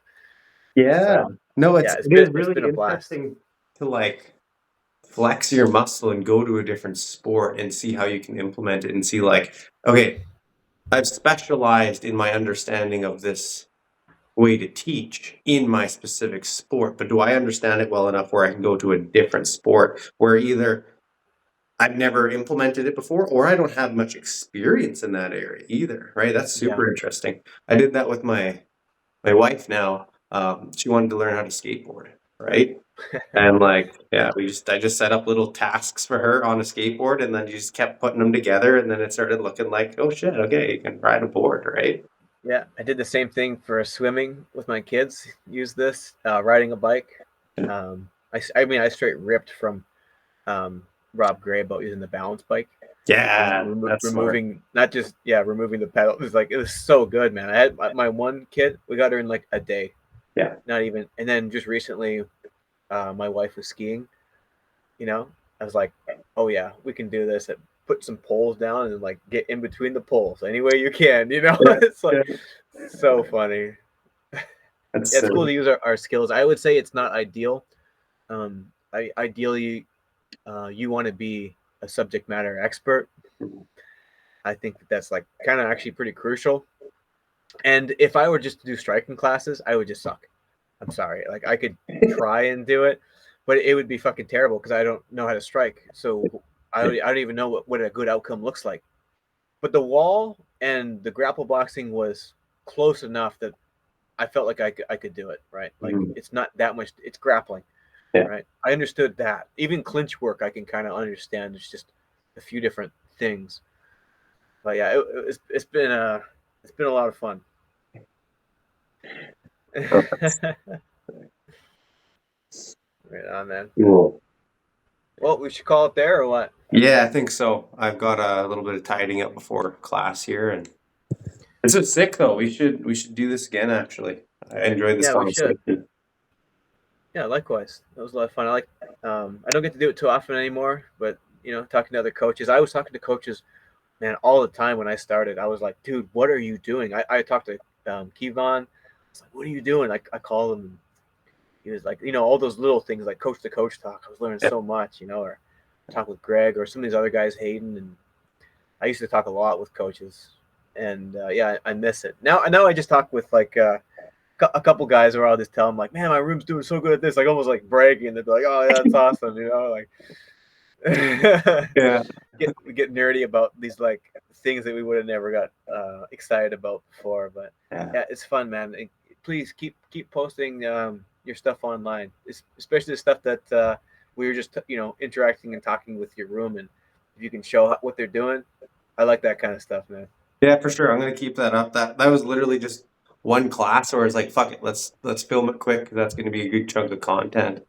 Yeah. So No, yeah, it is it's really been a blast. interesting to like flex your muscle and go to a different sport and see how you can implement it and see like, okay, I've specialized in my understanding of this way to teach in my specific sport, but do I understand it well enough where I can go to a different sport where either I've never implemented it before or I don't have much experience in that area either, right? That's Yeah. super interesting. I did that with my wife now. She wanted to learn how to skateboard, right? And like, yeah, I just set up little tasks for her on a skateboard and then you just kept putting them together and then it started looking like, oh shit, okay, you can ride a board, right? Yeah, I did the same thing for swimming with my kids. Use this riding a bike. I mean, I straight ripped from um, Rob Gray about using the balance bike and Yeah, that's smart. removing not just removing the pedal. It was like it was so good, man. I had my one kid. We got her in like a day, Yeah. not even. And then just recently, my wife was skiing. You know, I was like, oh yeah, we can do this. Put some poles down and like get in between the poles any way you can. You know, Yeah. it's like Yeah. so funny. That's It's cool silly. to use our skills. I would say it's not ideal. Ideally, you want to be a subject matter expert. I think that's like kind of actually pretty crucial. And if I were just to do striking classes, I would just suck. I'm sorry. Like I could try and do it, but it would be fucking terrible because I don't know how to strike. So I don't even know what a good outcome looks like. But the wall and the grapple boxing was close enough that I felt like I could do it. Right. Like Mhm. it's not that much. It's grappling. Yeah. Right. I understood that. Even clinch work, I can kind of understand. It's just a few different things. But yeah, it's been a lot of fun. Oh, that's Right on, man. cool. Well, we should call it there or what? Yeah, I think so. I've got a little bit of tidying up before class here, and this is sick though. We should do this again. Actually, I enjoyed this Yeah, we should. conversation. Yeah, likewise. That was a lot of fun. I don't get to do it too often anymore, but talking to other coaches. I was talking to coaches, man, all the time when I started. I was like, dude, what are you doing? I talked to Kevon. It's like, what are you doing? I called him. He was like, all those little things like coach to coach talk. I was learning Yeah. so much, or talk with Greg or some of these other guys, Hayden, and I used to talk a lot with coaches, and yeah, I miss it now. Now I just talk with like a couple guys where I'll just tell them like, man, my room's doing so good at this, like almost like bragging. They'd be like, oh yeah, that's awesome, like Yeah. get nerdy about these like things that we would have never got excited about before. But Yeah. yeah, it's fun, man. Please keep posting your stuff online, especially the stuff that we were just interacting and talking with your room, and if you can show what they're doing, I like that kind of stuff, man. Yeah, for sure. I'm gonna keep that up. That was literally just one class, or it's like, fuck it, let's film it quick. 'Cause that's gonna be a good chunk of content.